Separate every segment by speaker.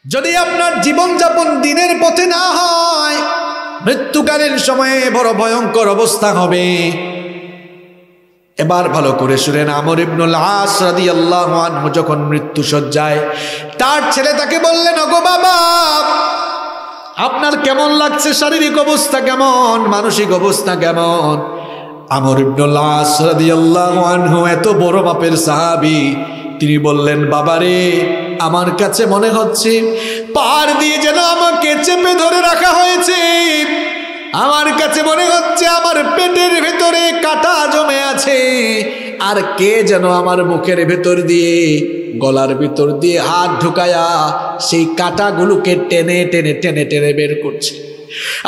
Speaker 1: যদি আপনার জীবনযাপন দিনের পথে না হয়, মৃত্যুকালীন সময়ে বড় ভয়ঙ্কর অবস্থা হবে। এবার ভালো করে শুনেন, আমর ইবনুল আস রাদিয়াল্লাহু আনহু যখন মৃত্যু শয্যায়, তার ছেলে তাকে বললেন, ওগো বাবা, আপনার কেমন লাগছে? শারীরিক অবস্থা কেমন? মানসিক অবস্থা কেমন? আমর ইবনুল আস রাদিয়াল্লাহু আনহু এত বড় মাপের সাহাবী, তিনি বললেন, বাবারে, আমার কাছে মনে হচ্ছে পাড় দিয়ে যেন আমাকে চেপে ধরে রাখা হয়েছে। আমার কাছে মনে হচ্ছে আমার পেটের ভেতরে কাঁটা জমে আছে, আর কে যেন আমার মুখের ভেতর দিয়ে, গলার ভিতর দিয়ে হাত ঢুকায়া সেই কাঁটাগুলোকে টেনে টেনে টেনে টেনে বের করছে।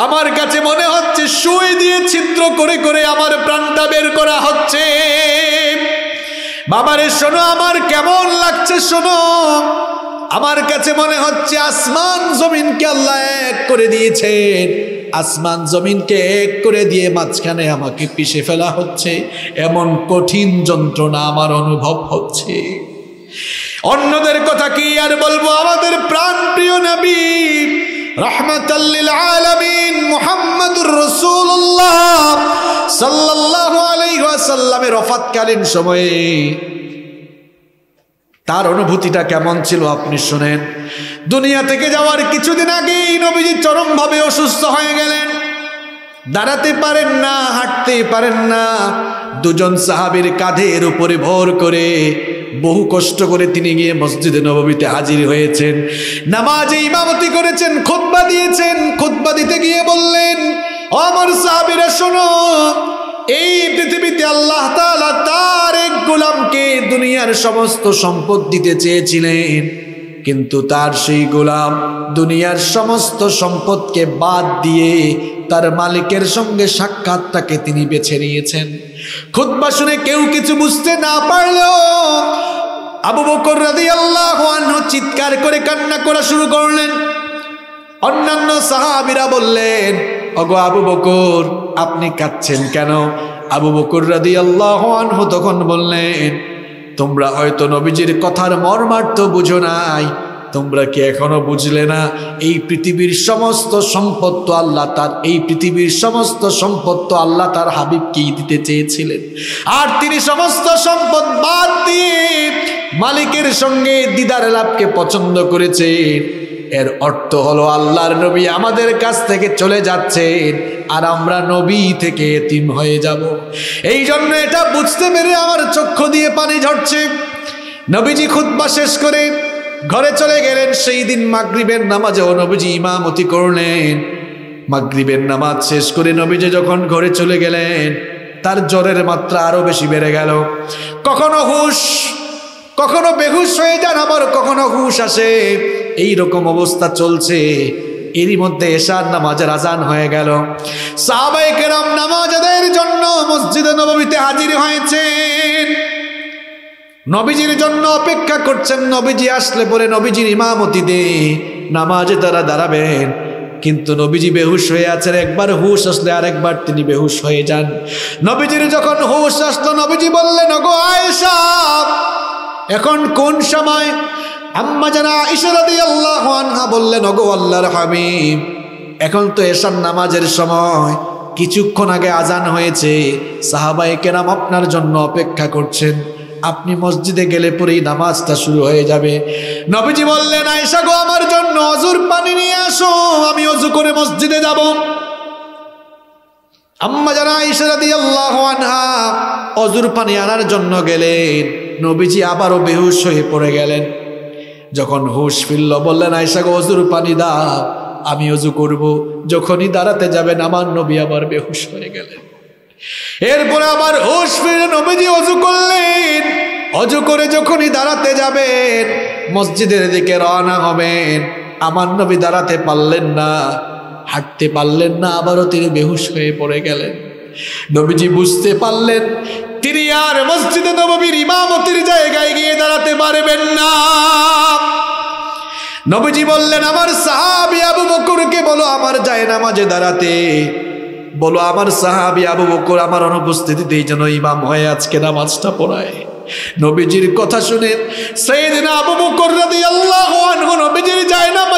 Speaker 1: আমার কাছে মনে হচ্ছে সুই দিয়ে ছিদ্র করে করে আমার প্রাণটা বের করা হচ্ছে। বাবারে শোনো, আমার কেমন লাগছে শোনো। আমার কাছে মনে হচ্ছে আসমান জমিনকে আল্লাহ এক করে দিয়েছেন, আসমান জমিনকে এক করে দিয়ে মাঝখানে আমাকে পিষে ফেলা হচ্ছে, এমন কঠিন যন্ত্রণা আমার অনুভব হচ্ছে। অন্যদের কথা কি আর বলবো, আমাদের প্রাণ প্রিয় নবী রাহমাতাল লিল আলামিন মুহাম্মদুর রাসূলুল্লাহ সাল্লাল্লাহু আলাইহি ওয়াসাল্লামের ওফাতকালীন সময়ে তার অনুভূতিটা কেমন ছিল আপনি শুনেন। দুনিয়া থেকে যাওয়ার কিছুদিন আগেই নবীজি চরমভাবে অসুস্থ হয়ে গেলেন, দাঁড়াতে পারেন না, হাঁটতে পারেন না। দুজন সাহাবীর কাঁধের উপরে ভর করে বহু কষ্ট করে তিনি গিয়ে মসজিদে নববীতে হাজির হয়েছেন, নামাজে ইমামতি করেছেন, খুতবা দিয়েছেন। খুতবা দিতে গিয়ে বললেন, ও আমার সাহাবীরা শোনো, এই পৃথিবীতে আল্লাহ তাআলা তার এক গোলামকে দুনিয়ার সমস্ত সম্পদ দিতে চেয়েছিলেন, কিন্তু তার সেই গোলাম দুনিয়ার সমস্ত সম্পদকে বাদ দিয়ে তার মালিকের সঙ্গে সাক্ষাৎটাকে তিনি বেছে নিয়েছেন। খুতবা শুনে কেউ কিছু বুঝতে না পারলেও আবু বকর রাদিয়াল্লাহু আনহু চিৎকার করে কান্না করা শুরু করলেন। অন্যান্য সাহাবীরা বললেন, ওগো আবু বকর, আপনি কাঁদছেন কেন? আবু বকর রাদিয়াল্লাহু আনহু তখন বললেন, তোমরা হয়তো নবীজির কথার মর্মার্থ বুঝো নাই, তোমরা কি এখনো বুঝলে না? এই পৃথিবীর সমস্ত সম্পদ তো আল্লাহ তার, এই পৃথিবীর সমস্ত সম্পদ তো আল্লাহ তার হাবিবকেই দিতে চেয়েছিলেন, আর তিনি সমস্ত সম্পদ বাদ দিয়ে মালিকের সঙ্গে দিদার লাভকে পছন্দ করেছেন। এর অর্থ হলো আল্লাহর নবী আমাদের কাছ থেকে চলে যাচ্ছেন, আর আমরা নবী থেকে এতিম হয়ে যাব। এই জন্য এটা বুঝতে পেরে আমার চক্ষু দিয়ে পানি ঝরছে। নবীজি খুতবা শেষ করে ঘরে চলে গেলেন। সেই দিন মাগরিবের নামাজেও নবীজি ইমামতি করলেন। মাগরিবের নামাজ শেষ করে নবীজি যখন ঘরে চলে গেলেন, তার জ্বরের মাত্রা আরো বেশি বেড়ে গেল। কখনো হুশ, কখনো বেহুশ হয়ে যান, আবার কখনো হুশ আসে। এই রকম অবস্থা চলছে। এরই মধ্যে এশার নামাজের আজান হয়ে গেল। সাহাবায়ে কেরাম নামাজ আদায়ের জন্য মসজিদে নববীতে হাজির হয়েছেন, নবীজির জন্য অপেক্ষা করছেন। নবীজি আসলে পরে নবীজির ইমামতিতে নামাজে তারা দাঁড়াবেন, কিন্তু নবীজি বেহুশ হয়ে আছেন। একবার হুশ আসলে আরেকবার তিনি বেহুশ হয়ে যান। নবীজির যখন হুশ আসলো, নবীজি বললেন, ওগো আয়েশা, এখন কোন সময়? আম্মা জানা আয়েশা রাদিয়াল্লাহু আনহা বললেন, ওগো আল্লাহর হাবিব, এখন তো এশার নামাজের সময়, কিছুক্ষণ আগে আজান হয়েছে, সাহাবায়ে কেরাম আপনার জন্য অপেক্ষা করছেন, আপনি মসজিদে গেলে পরেই নামাজটা শুরু হয়ে যাবে। নবীজি বললেন, আয়েশা গো, আমার জন্য অজুর পানি নিয়ে আসো, আমি অজু করে মসজিদে যাব। আম্মা জানা আয়েশা রাদিয়াল্লাহু আনহা অজুর পানি আনার জন্য গেলেন। নবীজি আবারও বেহুশ হয়ে পড়ে গেলেন। যখন হুশ ফিরল, বললেন, আয়েশা গো, অজুর পানি দাও, আমি অজু করব। যখনই দাঁড়াতে যাবেন, আমার নবী আবার বেহুশ হয়ে গেলেন। এরপরে আবার হুশ ফিরে নবীজি অজু করলেন। অজু করে যখনই দাঁড়াতে যাবেন, মসজিদের দিকে রওনা হবেন, আমার নবী দাঁড়াতে পারলেন না, হাঁটতে পারলেন না, আবারও তিনি বেহুশ হয়ে পড়ে গেলেন। নবীজি বুঝতে পারলেন তিনি আর মসজিদে নববীর ইমামতির জায়গায় গিয়ে দাঁড়াতে পারবেন না। নবীজি বললেন, আমার সাহাবী আবু বকরকে বলো আমার জায়নামাজে দাঁড়াতে, বলো আমার সাহাবী আবু বকর আমার অনুপস্থিতিতেই যেন ইমাম হয়ে আজকে নামাজটা পড়ায়। নবীজির কথা শুনে সাইয়েদনা আবু বকর রাদিয়াল্লাহু আনহু নবীজির জায়নামাজ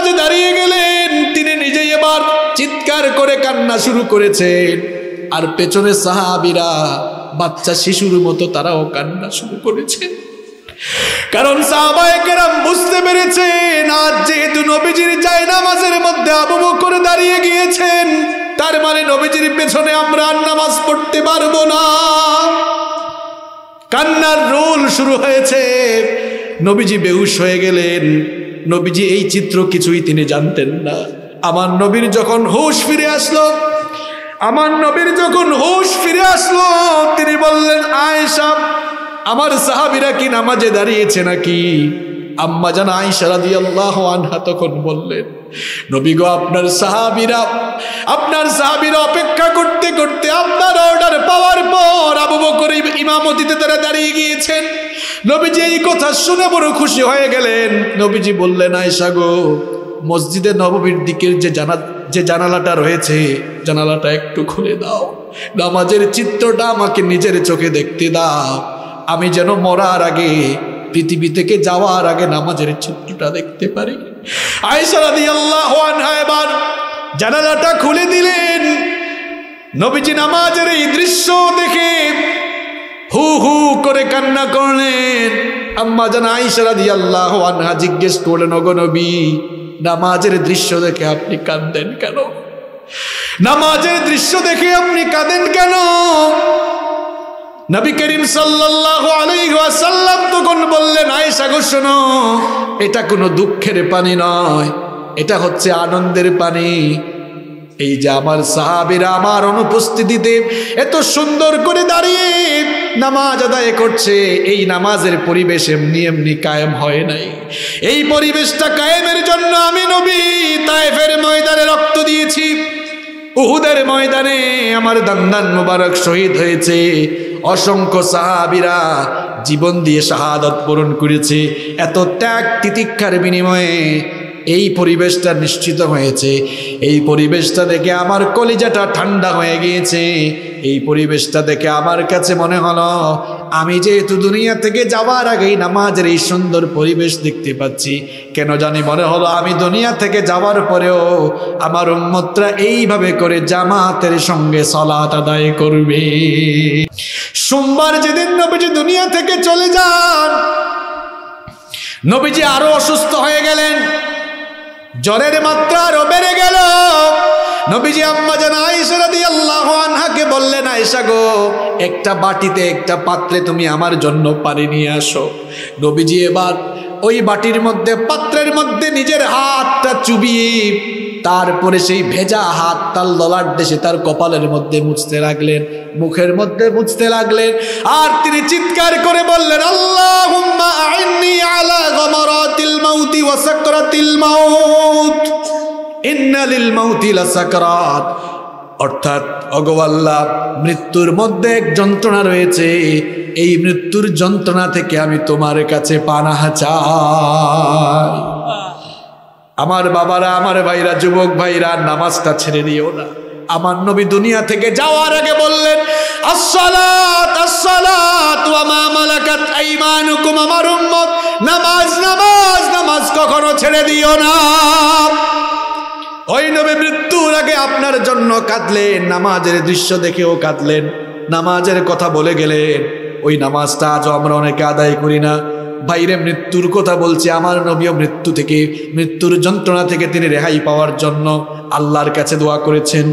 Speaker 1: চিৎকার করে কান্না শুরু করেছেন, আর পেছনে সাহাবীরা বাচ্চা শিশুর মতো তারাও কান্না শুরু করেছেন। কারণ সাহাবায়ে কেরাম বুঝতে পেরেছেন আজ যেহেতু নবীজির জায়নামাজের মধ্যে আবু বকর দাঁড়িয়ে গিয়েছেন, তার মানে নবীজির পেছনে আমরা আর নামাজ পড়তে পারবো না। কান্নার রোল শুরু হয়েছে, নবীজি বেহুশ হয়ে গেলেন। নবীজি এই চিত্র কিছুই তিনি জানতেন না। আমার নবীর যখন হুঁশ ফিরে আসলো, তিনি বললেন, আয়েশা, আমার সাহাবীরা কি নামাজে দাঁড়িয়েছে নাকি? আম্মা জান আয়েশা রাদিয়াল্লাহু আনহা তখন বললেন, নবী গো, আপনার সাহাবীরা অপেক্ষা করতে করতে আপনার অর্ডার পাওয়ার পর আবু বকর ইমামতিতে তারা দাঁড়িয়ে গিয়েছেন। নবীজি এই কথা শুনে বড় খুশি হয়ে গেলেন। নবীজি বললেন, আয়েশা গো, মসজিদে নববীর দিকের যে জানালাটা রয়েছে, জানালাটা একটু খুলে দাও, নামাজের চিত্রটা আমাকে নিজের চোখে দেখতে দাও, আমি যেন মরার আগে, পৃথিবী থেকে যাওয়ার আগে নামাজের চিত্রটা দেখতে পারি। আয়েশা রাদিয়াল্লাহু আনহা এবার জানালাটা খুলে দিলেন। নবীজি নামাজের এই দৃশ্য দেখে হু হু করে কান্না করলেন। আম্মা জান আয়েশা রাদিয়াল্লাহু আনহা জিজ্ঞেস করলেন, ওগো নবী, নামাজের দৃশ্য দেখে আপনি কাঁদেন কেন? নামাজের দৃশ্য দেখে আপনি কাঁদেন কেন? নবী করিম সাল্লাল্লাহু আলাইহি ওয়াসাল্লাম তখন বললেন, আয়েশা গো, শোনো, এটা কোনো দুঃখের পানি নয়, এটা হচ্ছে আনন্দের পানি। এই যে আমার সাহাবীরা আমার অনুপস্থিতিতে এত সুন্দর করে দাঁড়িয়ে নামাজ আদায় করছে, এই নামাজের পরিবেশ এমনি এমনি কায়েম হয় নাই। এই পরিবেশটা কায়েমের জন্য আমি নবী তায়েফের ময়দানে রক্ত দিয়েছি, উহুদের ময়দানে আমার দান্দান মুবারক শহীদ হয়েছে, অসংখ্য সাহাবীরা জীবন দিয়ে শাহাদাত বরণ করেছে। এত ত্যাগ তিতিক্ষার বিনিময়ে এই পরিবেশটা নিশ্চিত হয়েছে। এই পরিবেশটা দেখে আমার কলিজাটা ঠান্ডা হয়ে গিয়েছে। এই পরিবেশটা দেখে আমার কাছে মনে হলো, আমি যেহেতু দুনিয়া থেকে যাওয়ার আগেই নামাজের এই সুন্দর পরিবেশ দেখতে পাচ্ছি, কেন জানি মনে হলো আমি দুনিয়া থেকে যাওয়ার পরেও আমার উম্মতরা এইভাবে করে জামাতের সঙ্গে সালাত আদায় করবে। সোমবার যেদিন নবীজি দুনিয়া থেকে চলে যান, নবীজি আরো অসুস্থ হয়ে গেলেন, জ্বরের মাত্রা আরো বেড়ে গেল। নবীজি আম্মা জান আয়েশা রাদিয়াল্লাহু আনহাকে বললেন, আয়েশা গো, একটা বাটিতে, একটা পাত্রে তুমি আমার জন্য পানি নিয়ে আসো। নবীজি এবার ওই বাটির মধ্যে, পাত্রের মধ্যে নিজের হাতটা চুবিয়ে তারপরে সেই ভেজা হাত তার ললাট দেশে তার কপালের মধ্যে মুছতে লাগলেন, মুখের মধ্যে মুছতে লাগলেন। আর তিনি চিৎকার করে বললেন, আল্লাহুম্মা আইন্নি আলা গামারাতিল মাউতি ওয়া সাকরাতিল মাউত, ইন্না লিল মাউতি লাসাকরাত। অর্থাৎ, ওগো আল্লাহ, মৃত্যুর মধ্যে এক যন্ত্রণা রয়েছে, এই মৃত্যুর যন্ত্রণা থেকে আমি তোমার কাছে পানাহ চাই। আমার বাবারা, আমার ভাইরা, যুবক ভাইরা, নামাজটা ছেড়ে দিও না। আমার নবী দুনিয়া থেকে যাওয়ার আগে বললেন, আসসালাত আসসালাত ওয়া মা মালাকাত আইমানুকুম, আমার উম্মত, নামাজ নামাজ নামাজ কখনো ছেড়ে দিও না। ওই নবী মৃত্যুর আগে আপনার জন্য কাঁদলেন, নামাজের দৃশ্য দেখেও কাঁদলেন, নামাজের কথা বলে গেলেন। ওই নামাজটা আজও আমরা অনেকে আদায় করি না। বাইরে মৃত্যুর কথা বলছে, আমার নবীও মৃত্যু থেকে, মৃত্যুর যন্ত্রণা থেকে তিনি রেহাই পাওয়ার জন্য আল্লাহর কাছে দোয়া করেছেন।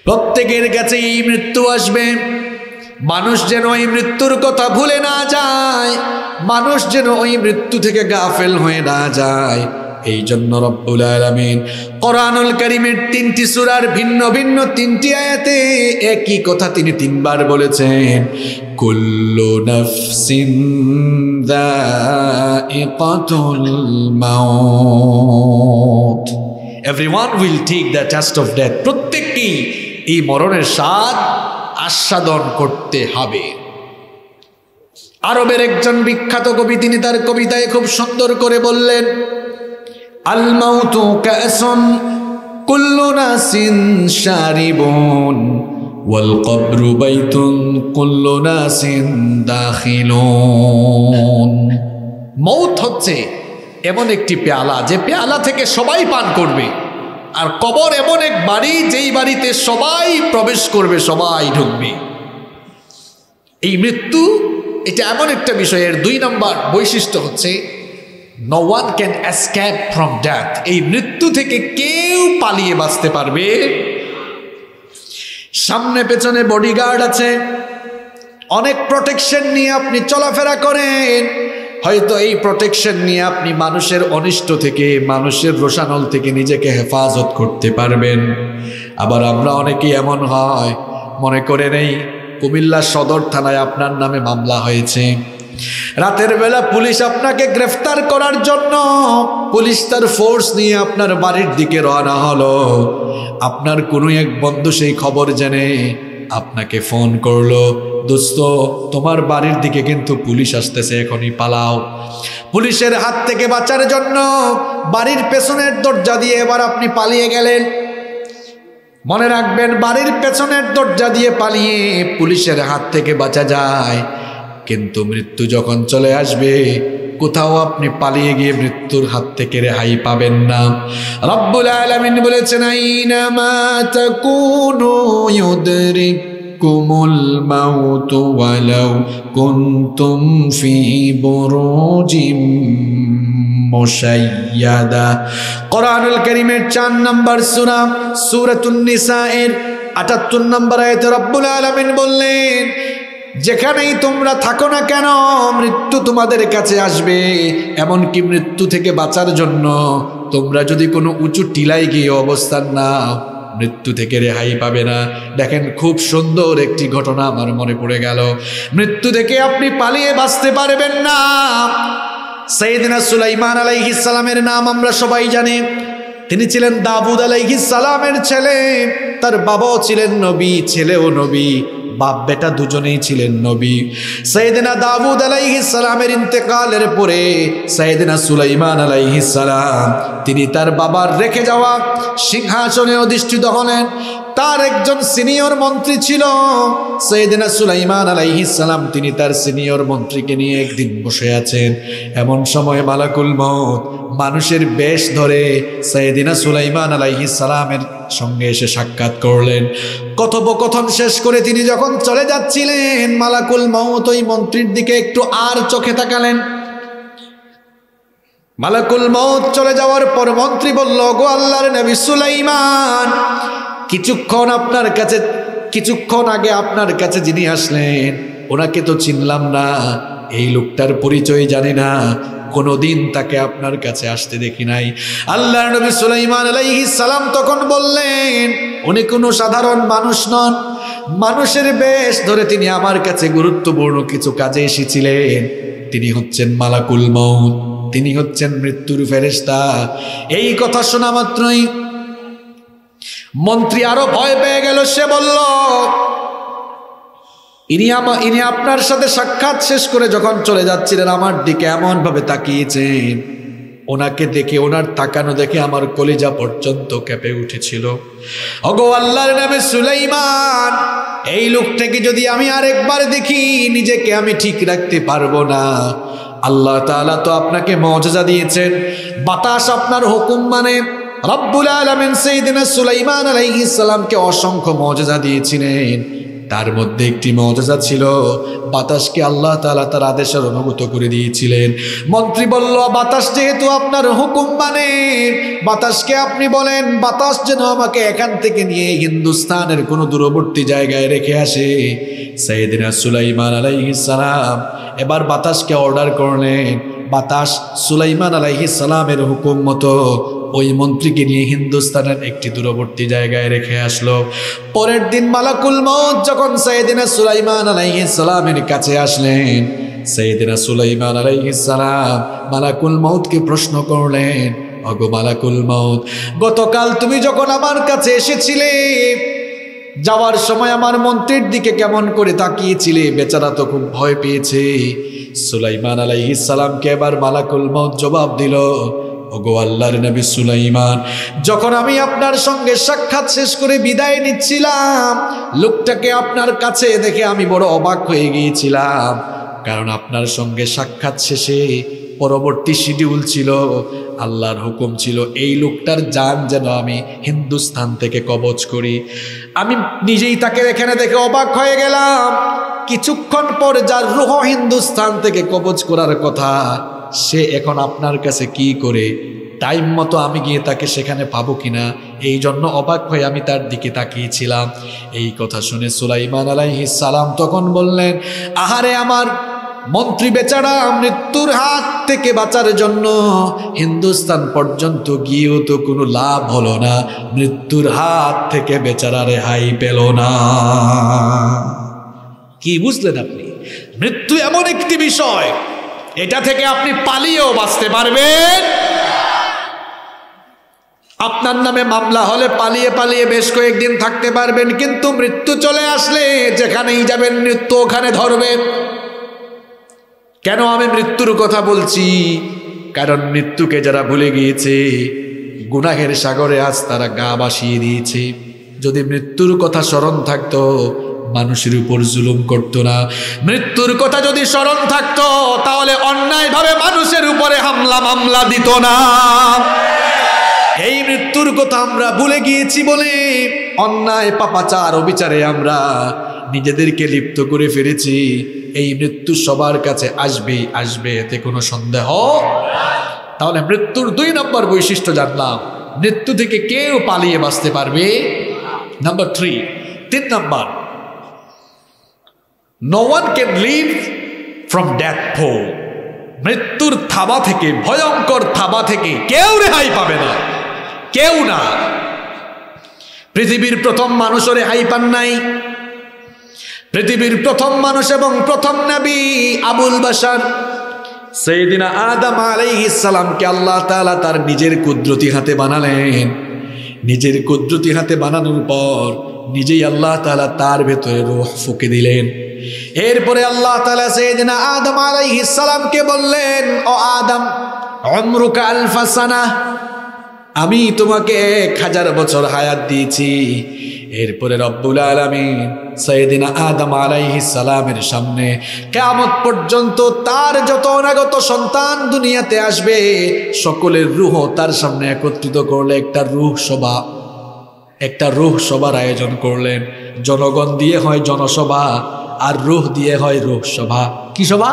Speaker 1: প্রত্যেকের কাছে এই মৃত্যু আসবে, মানুষ যেন ওই মৃত্যুর কথা ভুলে না যায়, মানুষ যেন ওই মৃত্যু থেকে গাফেল হয়ে না যায়। এই জন্য রব্বুল আলামিন কোরআনুল কারীমের 3টি সূরার ভিন্ন ভিন্ন 3টি আয়াতে একই কথা তিনি 3 বার বলেছেন, কুল্লু নাফসিন যায়িকাতুল মাউত, everyone will take the test of death. প্রত্যেককেই এই মরণের স্বাদ আস্বাদন করতে হবে। আরবের একজন বিখ্যাত কবি, তিনি তার কবিতায় খুব সুন্দর করে বললেন, আল মাউতু কাসুন কুল্লু নাসিন শারিবুন ওয়াল কবরু বাইতুন কুল্লু নাসিন দাখিলুন। মৌত হচ্ছে এমন একটি পেয়ালা, যে পেয়ালা থেকে সবাই পান করবে, আর কবর এমন এক বাড়ি যেই বাড়িতে সবাই প্রবেশ করবে, সবাই ঢুকবে। এই মৃত্যু এটা এমন একটা বিষয়ের 2 নম্বর বৈশিষ্ট্য হচ্ছে no one can escape from death. এই মৃত্যু থেকে কেউ পালিয়ে বাঁচতে পারবে। সামনে পেছনে বডিগার্ড আছে, অনেক প্রোটেকশন নিয়ে আপনি চলাফেরা করেন। হয়তো এই প্রোটেকশন নিয়ে আপনি মানুষের অনিষ্ট থেকে, মানুষের রোষানল থেকে নিজেকে হেফাজত করতে পারবেন। আবার আমরা অনেকেই এমন হয় মনে করে নেই কুমিল্লা সদর থানায় আপনার নামে মামলা হয়েছে, রাতের বেলা পুলিশ আপনাকে গ্রেফতার করার জন্য পুলিশ তার ফোর্স নিয়ে আপনার বাড়ির দিকে রওনা হলো। আপনার কোনো এক বন্ধু সেই খবর জেনে আপনাকে ফোন করলো, দোস্ত তোমার বাড়ির দিকে কিন্তু পুলিশ আসতেছে, এখনই পালাও। পুলিশের হাত থেকে বাঁচার জন্য বাড়ির পেছনের দরজা দিয়ে এবার আপনি পালিয়ে গেলেন। মনে রাখবেন, বাড়ির পেছনের দরজা দিয়ে পালিয়ে পুলিশের হাত থেকে বাঁচা যায়, কিন্তু মৃত্যু যখন চলে আসবে কোথাও আপনি পালিয়ে গিয়ে মৃত্যুর হাত থেকে রেহাই পাবেন না। রব্বুল আলামিন বলেছেন, আইনামা তাকুনু ইউদরিকুমুল মাউতু ওয়ালাউ কুনতুম ফি বুরুজিম মুশাইয়াদা। কোরআনুল কারীমের 4 নম্বর সূরা সূরাতুন নিসা এর 78 নম্বর আয়াতে রব্বুল আলামিন বললেন, যেখানেই তোমরা থাকো না কেন মৃত্যু তোমাদের কাছে আসবে। এমনকি মৃত্যু থেকে বাঁচার জন্য তোমরা যদি কোনো উঁচু টিলায় গিয়ে অবস্থান নাও, মৃত্যু থেকে রেহাই পাবে না। দেখেন, খুব সুন্দর একটি ঘটনা আমার মনে পড়ে গেল। মৃত্যু থেকে আপনি পালিয়ে বাঁচতে পারবেন না। সাইয়েদনা সুলাইমান আলাইহিস সালামের নাম আমরা সবাই জানি। তিনি ছিলেন দাউদ আলাইহিস সালামের ছেলে। তার বাবাও ছিলেন নবী, ছেলেও নবী, বাপ বেটা দুজনেই ছিলেন নবী। সাইয়েদনা দাউদ আলাইহিস সালামের ইন্তেকালের পরে সাইয়েদনা সুলাইমান আলাইহিস সালাম তিনি তার বাবার রেখে যাওয়া সিংহাসনে অধিষ্ঠিত হলেন। তার একজন সিনিয়র মন্ত্রী ছিল সাইয়েদনা সুলাইমান আলাইহিস সালাম। তিনি তার সিনিয়র মন্ত্রীকে নিয়ে একদিন বসে আছেন। এমন সময় মালাকুল মউত মানুষের বেশ ধরে সাইয়েদনা সুলাইমান আলাইহিস সালামের সঙ্গে এসে সাক্ষাৎ করলেন। কথোপকথন শেষ করে তিনি যখন চলে যাচ্ছিলেন, মালাকুল মউত ওই মন্ত্রীর দিকে একটু আর চোখে তাকালেন। মালাকুল মউত চলে যাওয়ার পর মন্ত্রী বলল, গো আল্লাহর নবী সুলাইমান, কিছুক্ষণ আগে আপনার কাছে যিনি আসলেন ওনাকে তো চিনলাম না, এই লোকটার পরিচয় জানি না, কোনোদিন তাকে আপনার কাছে আসতে দেখি নাই। আল্লাহর নবী সুলাইমান আলাইহিস সালাম তখন বললেন, উনি কোনো সাধারণ মানুষ নন, মানুষের বেশ ধরে তিনি আমার কাছে গুরুত্বপূর্ণ কিছু কাজে এসেছিলেন। তিনি হচ্ছেন মালাকুল মউত, তিনি হচ্ছেন মৃত্যুর ফেরেশতা। এই কথা শোনা মাত্রই মন্ত্রী আরো ভয় পেয়ে গেল। সে বলল, ইনি আপনার সাথে সাক্ষাৎ শেষ করে যখন চলে যাচ্ছিলেন আমার দিকে এমন ভাবে তাকিয়েছেন, ওনাকে দেখে, ওনার তাকানো দেখে আমার কলিজা পর্যন্ত কেঁপে উঠেছিল। ওগো আল্লাহর নবী সুলাইমান, এই লোকটাকে যদি আমি আরেকবার দেখি নিজেকে আমি ঠিক রাখতে পারবো না। আল্লাহ তাআলা তো আপনাকে মুআজিজা দিয়েছেন, বাতাস আপনার হুকুম মানে। রব্বুল আলামিন সাইয়েদনা সুলাইমান আলাইহিস সালামকে অসংখ্য মুআজিজা দিয়েছিলেন। তার মধ্যে একটি মুআজিজা ছিল বাতাসকে আল্লাহ তাআলা তার আদেশের অনুগত করে দিয়েছিলেন। মন্ত্রী বলল, বাতাস যেহেতু আপনার হুকুম মানে, বাতাসকে আপনি বলেন বাতাস যেন আমাকে এখান থেকে নিয়ে হিন্দুস্তানের কোনো দূরবর্তী জায়গায় রেখে আসে। সাইয়েদনা সুলাইমান আলাইহিস সালাম এবার বাতাসকে অর্ডার করলেন। বাতাস সুলাইমান আলাইহিস সালামের হুকুম মতো ওই মন্ত্রীকে নিয়ে হিন্দুস্তানের একটি দূরবর্তী জায়গায় রেখে আসলো। পরের দিন মালাকুল মউত যখন সাইয়েদনা সুলাইমান আলাইহিস সালামের কাছে আসলেন, সাইয়েদনা সুলাইমান আলাইহিস সালাম মালাকুল মউতকে প্রশ্ন করলেন, ওগো মালাকুল মউত, গতকাল তুমি যখন আমার কাছে এসেছিলে, যাওয়ার সময় আমার মন্ত্রীর দিকে কেমন করে তাকিয়েছিলে? বেচারা তো খুব ভয় পেয়েছে। সুলাইমান আলাইহিস সালামকে এবার মালাকুল মউত জবাব দিল, ওগো আল্লাহর নবী সুলাইমান, যখন আমি আপনার সঙ্গে সাক্ষাৎ শেষ করে বিদায় নিচ্ছিলাম, লোকটাকে আপনার কাছে দেখে আমি বড় অবাক হয়ে গিয়েছিলাম। কারণ আপনার সঙ্গে সাক্ষাৎ শেষে পরবর্তী শিডিউল ছিল, আল্লাহর হুকুম ছিল এই লোকটার জান যেন আমি হিন্দুস্তান থেকে কবজ করি। আমি নিজেই তাকে এখানে দেখে অবাক হয়ে গেলাম। কিছুক্ষণ পর যার রূহ হিন্দুস্তান থেকে কবজ করার কথা, সে এখন আপনার কাছে কি করে? টাইম মতো আমি গিয়ে তাকে সেখানে পাবো কিনা, এই জন্য অবাক হয়ে আমি তার দিকে তাকিয়েছিলাম। এই কথা শুনে সুলাইমান আলাইহিস সালাম তখন বললেন, আহারে আমার মন্ত্রী বেচারা, মৃত্যুর হাত থেকে বাঁচার জন্য হিন্দুস্তান পর্যন্ত গিয়েও তো কোনো লাভ হলো না, মৃত্যুর হাত থেকে বেচারা রেহাই পেল না। কি বুঝলেন আপনি? মৃত্যু এমন একটি বিষয়, এটা থেকে আপনি পালিয়েও বাঁচতে পারবেন। আপনার নামে মামলা হলে পালিয়ে পালিয়ে বেশ কয়েকদিন থাকতে পারবেন, কিন্তু মৃত্যু চলে আসলে যেখানেই যাবেন মৃত্যু ওখানে ধরবে। কেন আমি মৃত্যুর কথা বলছি? কারণ মৃত্যুকে যারা ভুলে গিয়েছে, গুনাহের সাগরে আজ তারা গা ভাসিয়ে দিয়েছে। যদি মৃত্যুর কথা স্মরণ থাকতো, মানুষের উপর জুলুম করতো না। মৃত্যুর কথা যদি স্মরণ থাকতো, তাহলে অন্যায়ভাবে মানুষের উপরে হামলা মামলা দিত না। এই মৃত্যুর কথা আমরা ভুলে গিয়েছি বলে অন্যায় পাপাচার অবিচারে আমরা নিজেদেরকে লিপ্ত করে ফেলেছি। এই মৃত্যু সবার কাছে আসবেই আসবে, এতে কোনো সন্দেহ। তাহলে মৃত্যুর 2 নম্বর বৈশিষ্ট্য জানলাম, মৃত্যু থেকে কেউ পালিয়ে বাঁচতে পারবে। নাম্বার 3 নম্বর, no one can live from death pole. মৃত্যুর থাবা থেকে, ভয়ঙ্কর থাবা থেকে কেউ রেহাই পাবে না, কেউ না। পৃথিবীর প্রথম মানুষও রেহাই পান নাই। পৃথিবীর প্রথম মানুষ এবং প্রথম নবী আবুল বাশার সাইয়েদিনা আদম আলাইহিস সালামকে আল্লাহ তাআলা তার নিজের কুদরতি হাতে বানালেন। নিজের কুদরতি হাতে বানানোর পর নিজেই আল্লাহ তাআলা তার ভেতরে রূহ ফুঁকে দিলেন। এরপরে আল্লাহ তাআলা সাইয়েদিনা আদম আলাইহিস সালামকে বললেন, ও আদম, উমরুকা আলফা সানা, আমি তোমাকে 1000 বছর হায়াত দিয়েছি। এরপরে রব্বুল আলামিন সাইয়েদিনা আদম আলাইহিস সালামের সামনে কিয়ামত পর্যন্ত তার যত অনাগত সন্তান দুনিয়াতে আসবে, সকলের রূহ তার সামনে একত্রিত করলে একটা রূহ সভার আয়োজন করলেন। জনগণ দিয়ে হয় জনসভা, আর রূহ দিয়ে হয় রূহ সভা। কি সভা?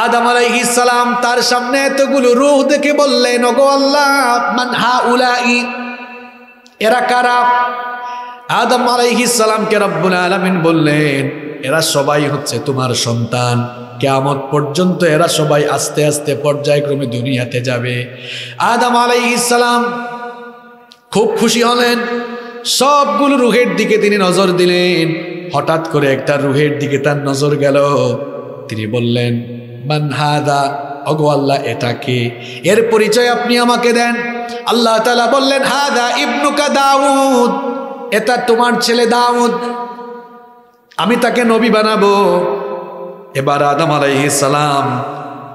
Speaker 1: আদম আলাইহিস সালাম তার সামনে এতগুলো রূহ দেখে বললেন, ওগো আল্লাহ, মান হাউলাই, এরা কারা? আদম আলাইহিস সালামকে রব্বুল আলামিন বললেন, এরা সবাই হচ্ছে তোমার সন্তান। কিয়ামত পর্যন্ত এরা সবাই আস্তে আস্তে পর্যায়ক্রমে দুনিয়াতে যাবে। আদম আলাইহিস সালাম খুব খুশি হলেন। সবগুলো রূহের দিকে তিনি নজর দিলেন। হঠাৎ করে একটা রূহের দিকে তার নজর গেল। তিনি বললেন, মান হাদা, ওগো আল্লাহ, এটা কে? এর পরিচয় আপনি আমাকে দেন। আল্লাহ তাআলা বললেন, হাদা ইবনুকা দাউদ, এটা তোমার ছেলে দাউদ, আমি তাকে নবী বানাবো। এবার আদম আলাইহিস সালাম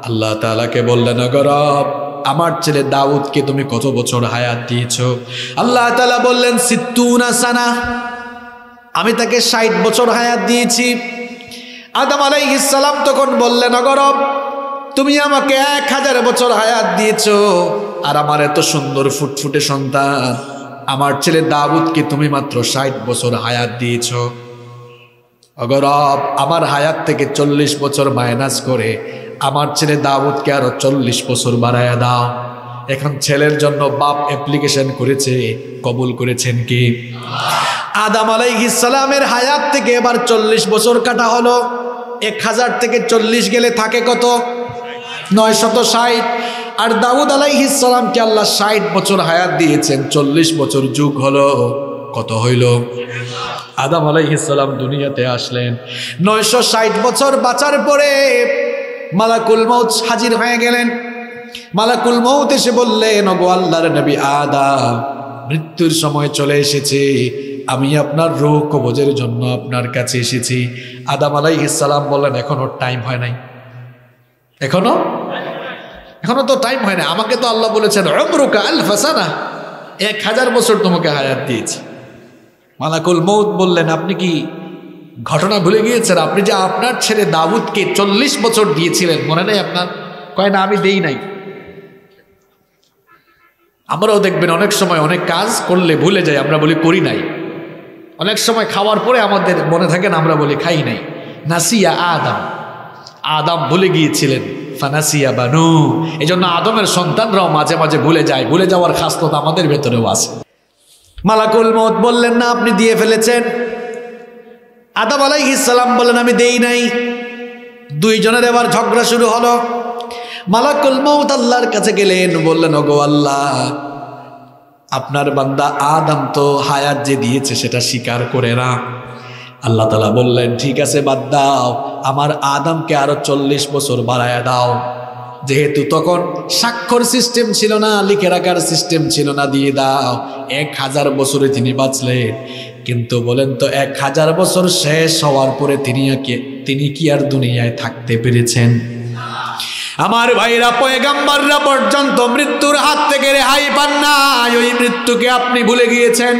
Speaker 1: আল্লাহ তাআলাকে বললেন, ওগো রব, আমার ছেলে দাউদকে তুমি কত বছর হায়াত দিয়েছো? আল্লাহ তাআলা বললেন, 60 সানা, আমি তাকে 60 বছর হায়াত দিয়েছি। আদম আলাইহিস সালাম তখন বললেন, ওগো রব, তুমি আমাকে 1000 বছর হায়াত দিয়েছো, আর আমার এত সুন্দর ফুটফুটে সন্তান আমার ছেলে দাউদকে তুমি মাত্র 60 বছর হায়াত দিয়েছো। ওগো রব, আমার হায়াত থেকে 40 বছর মাইনাস করে আমার ছেলে দাউদকে আরো 40 বছর বাড়ায়া দাও। এখন ছেলের জন্য বাপ অ্যাপ্লিকেশন করেছে, কবুল করেছেন কি? আদম আলাইহিস সালামের হায়াত থেকে এবার 40 বছর কাটা হলো। 1000 থেকে 40 গেলে থাকে কত? 960। আর দাউদ আলাইহিস সালামকে আল্লাহ 60 বছর হায়াত দিয়েছেন, 40 বছর যুগ হলো। কত হইল? আদম আলাইহিস সালাম দুনিয়াতে আসলেন। 960 বছর বাঁচার পরে মালাকুল মউত হাজির হয়ে গেলেন। মালাকুল মউত এসে বললেন, ওগো আল্লাহর নবী আদম, মৃত্যুর সময় চলে এসেছে, আমি আপনার রূহ কবজের জন্য আপনার কাছে এসেছি। আদম আলাইহিস সালাম বললেন, এখনো টাইম হয় নাই। এখনো তো টাইম হয় না। আমাকে তো আল্লাহ বলেছেন, উমরুকা আলফা সানা, 1000 বছর তোমাকে হায়াত দিয়েছি। মালাকুল মউত বললেন, আপনি কি ঘটনা ভুলে গিয়েছেন? আপনি যে আপনার ছেলে দাউদকে 40 বছর দিয়েছিলেন, মনে নেই আপনার? কয় না আমি দেই নাই। আমরাও দেখবেন অনেক সময় অনেক কাজ করলে ভুলে যাই, আমরা বলি করি নাই। অনেক সময় খাওয়ার পরে আমাদের মনে থাকে না, আমরা বলি খাই নাই। নাসিয়া আদম, আদম ভুলে গিয়েছিলেন, ফানাসিয়া বানু। এই জন্য আদমের সন্তানরাও মাঝে মাঝে ভুলে যায়, ভুলে যাওয়ার খাসলত আমাদের ভেতরেও আছে। মালাকুল মউত বললেন না আপনি দিয়ে ফেলেছেন। আদম আলাইহিস সালাম বললেন আমি দেই নাই। দুইজনের এবার ঝগড়া শুরু হলো। মালাকুল মউত আল্লাহর কাছে গেলেন, বললেন ওগো আল্লাহ, আপনার বান্দা আদম তো হায়াত যে দিয়েছে সেটা স্বীকার করে না। আল্লাহ তাআলা বললেন ঠিক আছে বাদ দাও, আমার আদমকে আরো 40 বছর বাড়ায়া দাও। যেহেতু তখন স্বাক্ষর সিস্টেম ছিল না, লিখে রাখার সিস্টেম ছিল না, দিয়ে দাও। 1000 বছরে তিনি বাঁচলেন। কিন্তু বলেন তো 1000 বছর শেষ হওয়ার পরে তিনি কি আর দুনিয়ায় থাকতে পেরেছেন? আমার ভাইরা, পয়গাম্বররা পর্যন্ত মৃত্যুর হাত থেকে রেহাই পান না, ওই মৃত্যুকে আপনি ভুলে গিয়েছেন।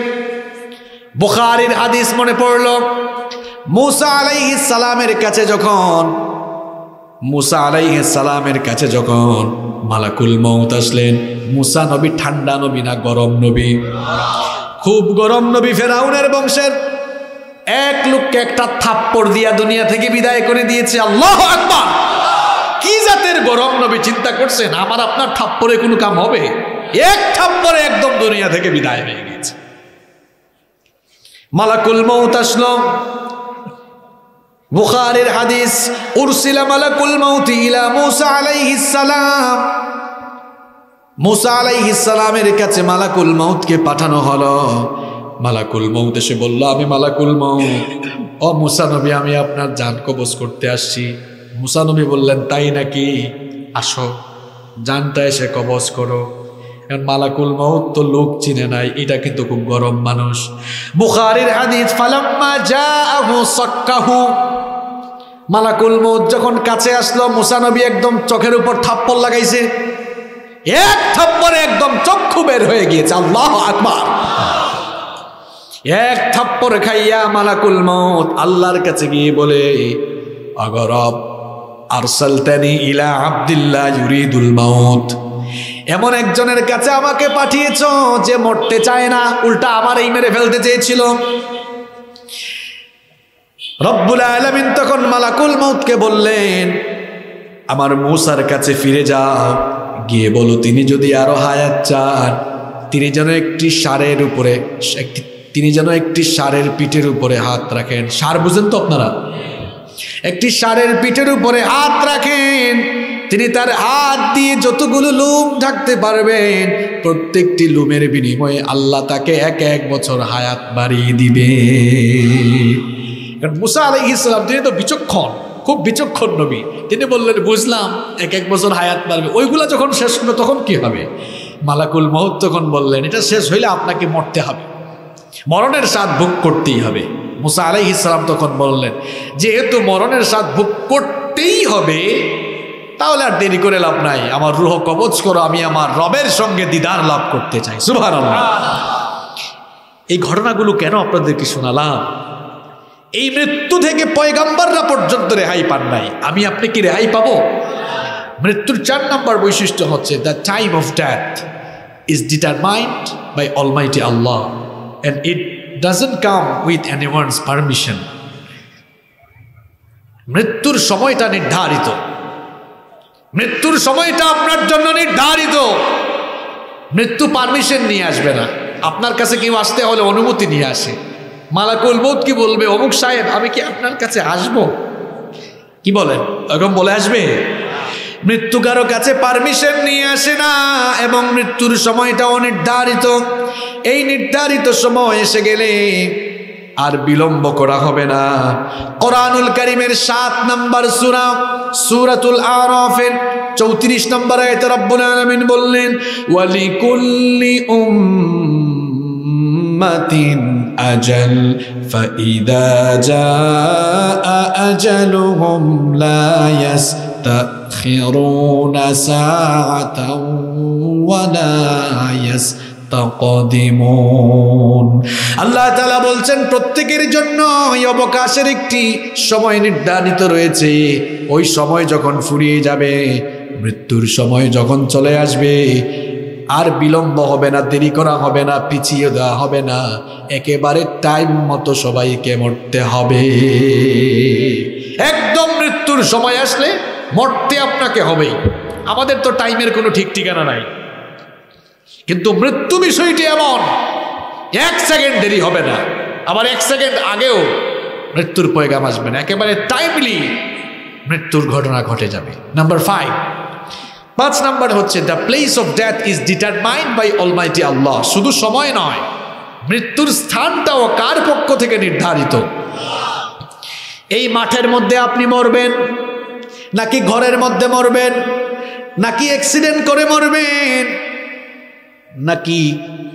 Speaker 1: বুখারীর হাদিস মনে পড়ল, মুসা আলাইহিস সালামের কাছে যখন মালাকুল মউত আসলেন, মুসা নবী ঠান্ডা নবী না গরম নবী? খুব গরম নবী, ফেরাউনের বংশের। এক লোককে একটা থাপ্পড় দিয়া দুনিয়া থেকে বিদায় করে দিয়েছে। আল্লাহু আকবার! কি জাতের গরম নবী চিন্তা করছেন? আমার আপনার থাপ্পড়ে কোনো কাম হবে? এক থাপ্পড়ে একদম দুনিয়া থেকে বিদায় হয়ে গেছে। মালাকুল মউত আসলো। বুখারীর হাদিস, উরসিলা মালাকুল মউত ইলা মুসা আলাইহিস সালাম। মুসা আলাইহিস সালামের কাছে মালাকুল মউতকে পাঠানো হলো। মালাকুল মউত এসে বলল আমি মালাকুল মউত, ও মুসা নবী, আমি আপনার জান কবজ করতে আসছি। মুসা নবী বললেন তাই নাকি, আসো জানটা এসে কবজ করো। মালাকুল মউত তো লোক চিনে নাই, এটা কিন্তু খুব গরম মানুষ। বুখারীর হাদিস, ফালাম্মা জাআহু সাক্কাহু। মালাকুল মউত যখন কাছে আসলো, মুসা নবী একদম চোখের উপর থাপ্পড় লাগাইছে। এক থাপ্পড়ে একদম চক্ষু বের হয়ে গিয়েছে। আল্লাহু আকবার! এক থাপ্পড় খাইয়া মালাকুল মউত আল্লাহর কাছে গিয়ে বলে, আগো রব, আরসালতানি ইলা আব্দুল্লাহ ইউরিদুল মাউত। এমন একজনের কাছে আমাকে পাঠিয়েছ যে মরতে চায় না, উল্টা আমারই মেরে ফেলতে চেয়েছিল। রব্বুল আলামিন তখন মালাকুল মউতকে বললেন, আমার মুসার কাছে ফিরে যাও, গিয়ে বলো তিনি যদি আরো হায়াত চান, তিনি যেন একটি ষাঁড়ের পিঠের উপরে হাত রাখেন। ষাঁড় বুঝেন তো আপনারা? একটি ষাঁড়ের পিঠের উপরে হাত রাখেন, তিনি তার হাত দিয়ে যতগুলো লুম ঢাকতে পারবেন, প্রত্যেকটি লুমের বিনিময়ে আল্লাহ তাকে 1 বছর হায়াত বাড়িয়ে দিবে। কারণ মুসা আলাইহিস সালাম তিনি তো বিচক্ষণ, খুব বিচক্ষণ নবী। তিনি বললেন বুঝলাম 1 বছর হায়াত বাড়বে, ওইগুলা যখন শেষ হবে তখন কি হবে? মালাকুল মউত তখন বললেন এটা শেষ হইলে আপনাকে মরতে হবে, মরণের স্বাদ ভোগ করতেই হবে। মুসা আলাইহিস সালাম তখন বললেন যেহেতু মরণের স্বাদ ভোগ করতেই হবে, তাহলে আর দেরি করে লাভ নাই, আমার রূহ কবজ করো, আমি আমার রবের সঙ্গে দিদার লাভ করতে চাই। সুবহানাল্লাহ! এই ঘটনাগুলো কেন আপনাদেরকে শোনালাম? এই মৃত্যু থেকে পয়গাম্বররা পর্যন্ত রেহাই পান নাই, আমি আপনি কি রেহাই পাবো? মৃত্যুর 4 নম্বর বৈশিষ্ট্য হচ্ছে the time of death is determined by Almighty Allah and it doesn't come with anyone's permission. মৃত্যুর সময়টা নির্ধারিত, মৃত্যুর সময়টা আপনার জন্য নির্ধারিত। মৃত্যু পারমিশন নিয়ে আসবে না, আপনার কাছে কেউ আসতে হলে অনুমতি নিয়ে আসে। মালাকুল মউত কি বলবে, অমুক সাহেব আমি কি আপনার কাছে আসব? কি বলেন, এরকম বলে আসবে? মৃত্যু কারো কাছে পারমিশন নিয়ে আসে না, এবং মৃত্যুর সময়টাও নির্ধারিত। এই নির্ধারিত সময় এসে গেলে আর বিলম্ব করা হবে না। কোরআনুল কারীমের 7 নম্বর সূরা সূরাতুল আরাফের 34 নম্বর আয়াতে রব্বুল আলামিন বললেন ওয়ালিকুল্লি উম্মাতিন আজাল ফাইদা জাআ আজালুহুম লা ইয়াস্তাখিরুনা সাআতাও ওয়া লা ইয়াস্তাকদিমুন। আল্লাহ তাআলা বলছেন প্রত্যেকের জন্য এই অবকাশের একটি সময় নির্ধারিত রয়েছে। ওই সময় যখন ফুরিয়ে যাবে, মৃত্যুর সময় যখন চলে আসবে আর বিলম্ব হবে না, দেরি করা হবে না, পিছিয়ে দেওয়া হবে না, একেবারে টাইম মতো সবাইকে মরতে হবে। একদম মৃত্যুর সময় আসলে মরতে আপনাকে হবেই। আমাদের তো টাইমের কোনো ঠিক ঠিকানা নাই, কিন্তু মৃত্যু বিষয়টি এমন, 1 সেকেন্ড দেরি হবে না, আবার 1 সেকেন্ড আগেও মৃত্যুর পয়গাম আসবে না, একেবারে টাইমলি মৃত্যুর ঘটনা ঘটে যাবে। নাম্বার 5 নাম্বার হচ্ছে the place of death is determined by Almighty আল্লাহ। শুধু সময় নয়, মৃত্যুর স্থানটাও কার পক্ষ থেকে নির্ধারিত। এই মাঠের মধ্যে আপনি মরবেন, নাকি ঘরের মধ্যে মরবেন, নাকি অ্যাক্সিডেন্ট করে মরবেন, নাকি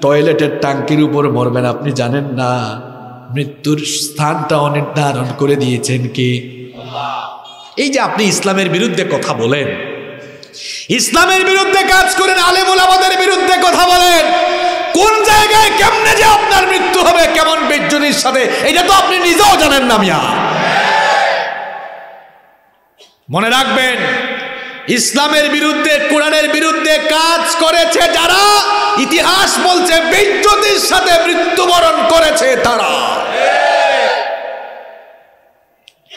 Speaker 1: টয়লেটের ট্যাঙ্কির উপর মরবেন, আপনি জানেন না। মৃত্যুর স্থানটাও নির্ধারণ করে দিয়েছেন কে? এই যে আপনি ইসলামের বিরুদ্ধে কথা বলেন, ইসলামের বিরুদ্ধে কাজ করেন, আলেম ওলামাদের বিরুদ্ধে কথা বলেন, কোন জায়গায় কেমনে যে আপনার মৃত্যু হবে, কেমন বেজ্জনির সাথে, এটা তো আপনি নিজেও জানেন না মিয়া। মনে রাখবেন, ইসলামের বিরুদ্ধে, কোরআনের বিরুদ্ধে কাজ করেছে যারা, ইতিহাস বলছে বেজ্জতির সাথে মৃত্যুবরণ করেছে তারা।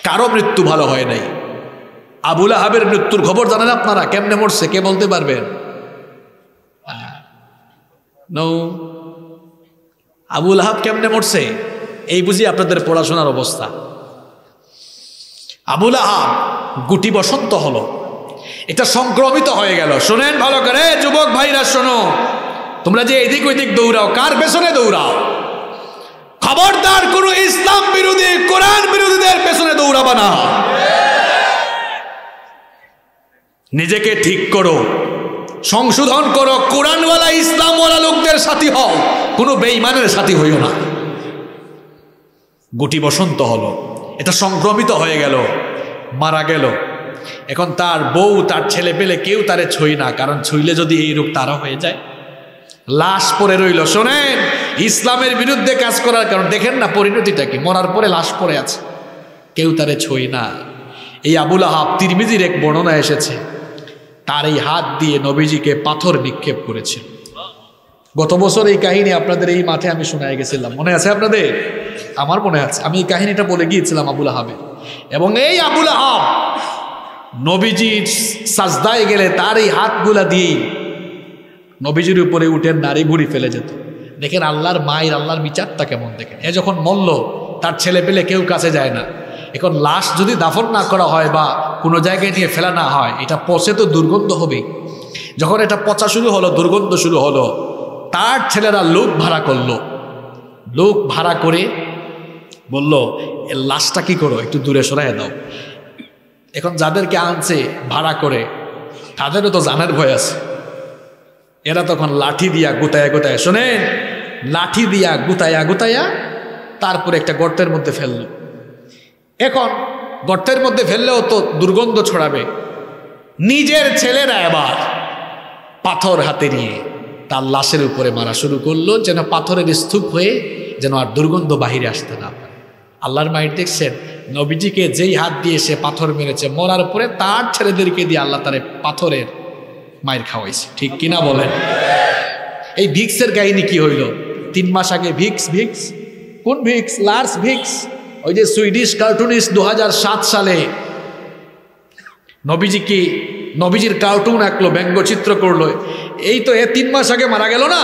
Speaker 1: কারো মৃত্যু ভালো হয় নাই। আবু লাহাবের মৃত্যুর খবর জানেন আপনারা? কেমনে মরছে কে বলতে পারবেন? নো। আবু লাহাব কেমনে মরছে? এই বুঝি আপনাদের পড়াশোনার অবস্থা। আবু লাহাব গুটি বসন্ত হলো, এটা সংক্রমিত হয়ে গেল। শোনেন ভালো করে যুবক ভাইরা, শোনো, তোমরা যে এদিক ওইদিক দৌড়াও, কার পেছনে দৌড়াও? খবরদার কোন ইসলাম বিরোধী, কোরআন বিরোধীদের পেছনে দৌড়াবা না। নিজেকে ঠিক করো, সংশোধন করো, কোরআনওয়ালা ইসলামওয়ালা লোকদের সাথী হও, কোনো বেঈমানের সাথী হইও না। গুটি বসন্ত হলো, এটা সংক্রমিত হয়ে গেল, মারা গেল। এখন তার বউ, তার ছেলে পেলে কেউ তারে ছুঁই না, কারণ ছুঁইলে যদি এই রোগ তারও হয়ে যায়। লাশ পরে রইল। শোনেন, ইসলামের বিরুদ্ধে কাজ করার কারণ দেখেন না পরিণতিটা কি, মরার পরে লাশ পড়ে আছে, কেউ তারে ছুঁই না। এই আবু লাহাব, তিরমিজির এক বর্ণনা এসেছে, তার এই হাত দিয়ে নবীজিকে পাথর নিক্ষেপ করেছিল। গত বছর এই কাহিনী আপনাদের এই মাঠে আমি শোনায় গেছিলাম, মনে আছে আপনাদের? আমার মনে আছে, আমি এই কাহিনীটা বলে গিয়েছিলাম আবু লাহাবের। এবং এই আবু লাহাব নবীজির সাজদায় গেলে তার এই হাতগুলা দিয়ে নবীজির উপরে উঠে নারী ভুড়ি ফেলে যেত। দেখেন আল্লাহর মায়ের, আল্লাহর বিচারটা কেমন দেখেন। এ যখন মরল, তার ছেলে পেলে কেউ কাছে যায় না। এখন লাশ যদি দাফন না করা হয় বা কোনো জায়গায় নিয়ে ফেলা না হয়, এটা পচে তো দুর্গন্ধ হবেই। যখন এটা পচা শুরু হলো, দুর্গন্ধ শুরু হলো, তার ছেলেরা লোক ভাড়া করলো। লোক ভাড়া করে বলল, এর লাশটা কি করো, একটু দূরে সরাই দাও। এখন যাদেরকে আনছে ভাড়া করে, তাদেরও তো জানের ভয় আছে। এরা তখন লাঠি দিয়া গুতায়া গুতায়া, শোনেন, লাঠি দিয়া গুতায়া গুতায়া তারপরে একটা গর্তের মধ্যে ফেললো। এখন গর্তের মধ্যে ফেললেও তো দুর্গন্ধ ছড়াবে। নিজের ছেলেরা এবার পাথর হাতে নিয়ে তার লাশের উপরে মারা শুরু করলো, যেন পাথরের স্তূপ হয়ে যেন আর দুর্গন্ধ বাহিরে আসতে না পারে। আল্লাহর মায়ের দেখছেন, নবীজিকে যেই হাত দিয়ে সে পাথর মেরেছে, মরার পরে তার ছেলেদেরকে দিয়ে আল্লাহ তারে পাথরের মায়ের খাওয়াইছে। ঠিক কিনা বলেন? এই ভিক্সের কাহিনী কি হইল? 3 মাস আগে ভিক্স, কোন ভিক্স? লার্স ভিক্স, ওই যে সুইডিশ কার্টুনিস্ট 2007 সালে নবীজির কার্টুন আঁকলো, ব্যঙ্গচিত্র করলো। এই তো 3 মাস আগে মারা গেল না?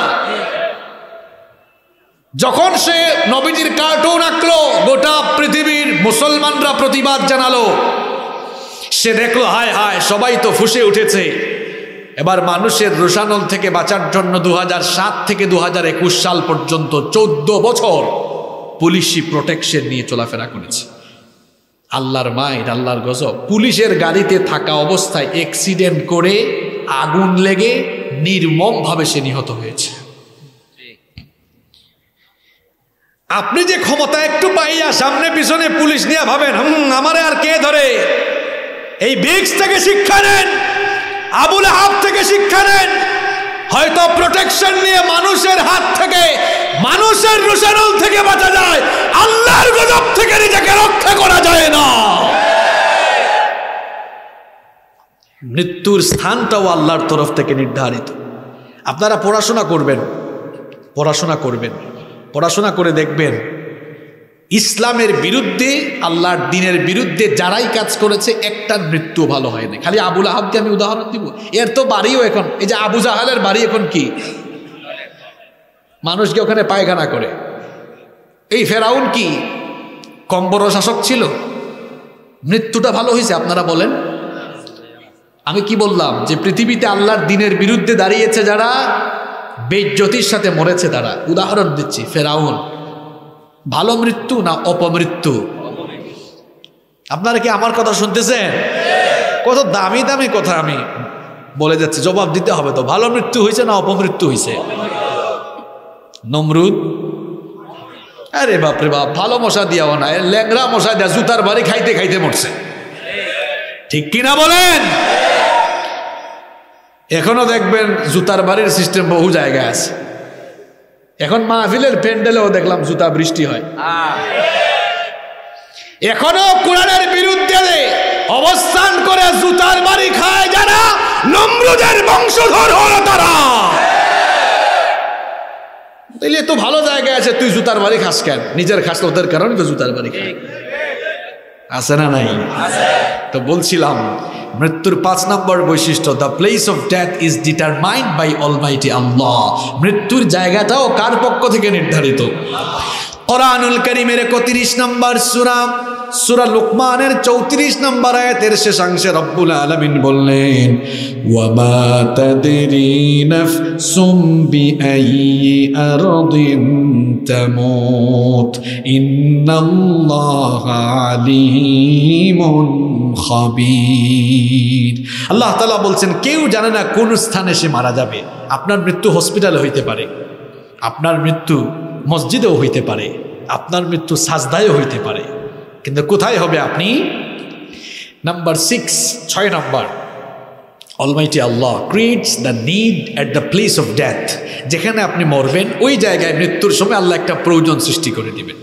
Speaker 1: যখন সে নবীজির কার্টুন আঁকলো, গোটা পৃথিবীর মুসলমানরা প্রতিবাদ জানালো। সে দেখলো, হায় হায়, সবাই তো ফুঁসে উঠেছে। এবার মানুষের রোষানল থেকে বাঁচার জন্য 2007 থেকে 2021 সাল পর্যন্ত 14 বছর পুলিশি প্রোটেকশন নিয়ে চলাফেরা করেছে। আল্লাহর মায়ের, আল্লাহর গজব। পুলিশের গাড়িতে থাকা অবস্থায় অ্যাক্সিডেন্ট করে আগুন লেগে নির্মমভাবে সে নিহত হয়েছে। আপনি যে ক্ষমতা একটু পাইয়া সামনে পিছনে পুলিশ নিয়ে ভাবেন, আমারে আর কে ধরে? এই ভিক্স থেকে শিক্ষা নেন, আবু লাহাব থেকে শিক্ষা নেন। হয়তো প্রোটেকশন নিয়ে মানুষের হাত থেকে, মানুষের রোষানল থেকে বাঁচা যায়, আল্লাহর গজব থেকে নিজেকে রক্ষা করা যায় না। মৃত্যুর স্থানটাও আল্লাহর তরফ থেকে নির্ধারিত। আপনারা পড়াশোনা করবেন, পড়াশোনা করে দেখবেন ইসলামের বিরুদ্ধে, আল্লাহর দ্বীনের বিরুদ্ধে যারাই কাজ করেছে একটার মৃত্যু ভালো হয়নি। খালি আবুল আহাবকে আমি উদাহরণ দিব, এর তো বাড়িও এখন, এই যে আবু জাহালের বাড়ি এখন কি মানুষকে ওখানে পায়খানা করে। এই ফেরাউন কি কম বড় শাসক ছিল? মৃত্যুটা ভালো হয়েছে আপনারা বলেন? আমি কি বললাম যে পৃথিবীতে আল্লাহর দ্বীনের বিরুদ্ধে দাঁড়িয়েছে যারা, বেইজ্জতির সাথে মরেছে তারা। উদাহরণ দিচ্ছি, ফেরাউন ভালো মৃত্যু না অপমৃত্যু? আপনারা কি আমার কথা শুনতেছেন? কত দামি দামি কথা আমি বলে যাচ্ছি, জবাব দিতে হবে তো। ভালো মৃত্যু হয়েছে না অপমৃত্যু হয়েছে? নমরুদ, আরে বাপরে বাপ, ভালো মশা দিয়াও না, ল্যাংরা মশা দেয়া জুতার বাড়ি খাইতে খাইতে মরছে। ঠিক কিনা বলেন? এখনো দেখবেন জুতার বাড়ির সিস্টেম বহু জায়গায় আছে। এখন মাহফিলের প্যান্ডেলেও দেখলাম জুতা বৃষ্টি হয়। এখনো কোরআনের বিরুদ্ধে অবস্থান করে জুতার বাড়ি খায় যারা, নমরুদের বংশধর হলো তারা। তাইলে তো ভালো জায়গায় আছে, তুই জুতার বাড়ি খাস কেন? নিজের খাস, ওদের কারণে তো জুতার বাড়ি খায়। আছে না নাই? তো বলছিলাম মৃত্যুর 5 নম্বর বৈশিষ্ট্য, the place of death is determined by Almighty আল্লাহ। মৃত্যুর জায়গাটাও কার পক্ষ থেকে নির্ধারিত? কোরআনুল কারীমের 31 নম্বর সূরা লুকমানের 34 নম্বর আয়াতের শেষাংশে রব্বুল আলামিন বললেন, ওয়া মা তাদরি নাফসুম বিআইয়ি আরদিন তামুত ইন্নাল্লাহা আলীমুন খাবীর। আল্লাহ তাআলা বলছেন কেউ জানে না কোন স্থানে সে মারা যাবে। আপনার মৃত্যু হসপিটালে হইতে পারে, আপনার মৃত্যু মসজিদেও হইতে পারে, আপনার মৃত্যু সাজদায়ও হইতে পারে, কিন্তু কোথায় হবে আপনি? Number 6 number, Almighty Allah creates the need at the place of death. যেখানে আপনি মরবেন ওই জায়গায় মৃত্যুর সময় আল্লাহ একটা প্রয়োজন সৃষ্টি করে দিবেন।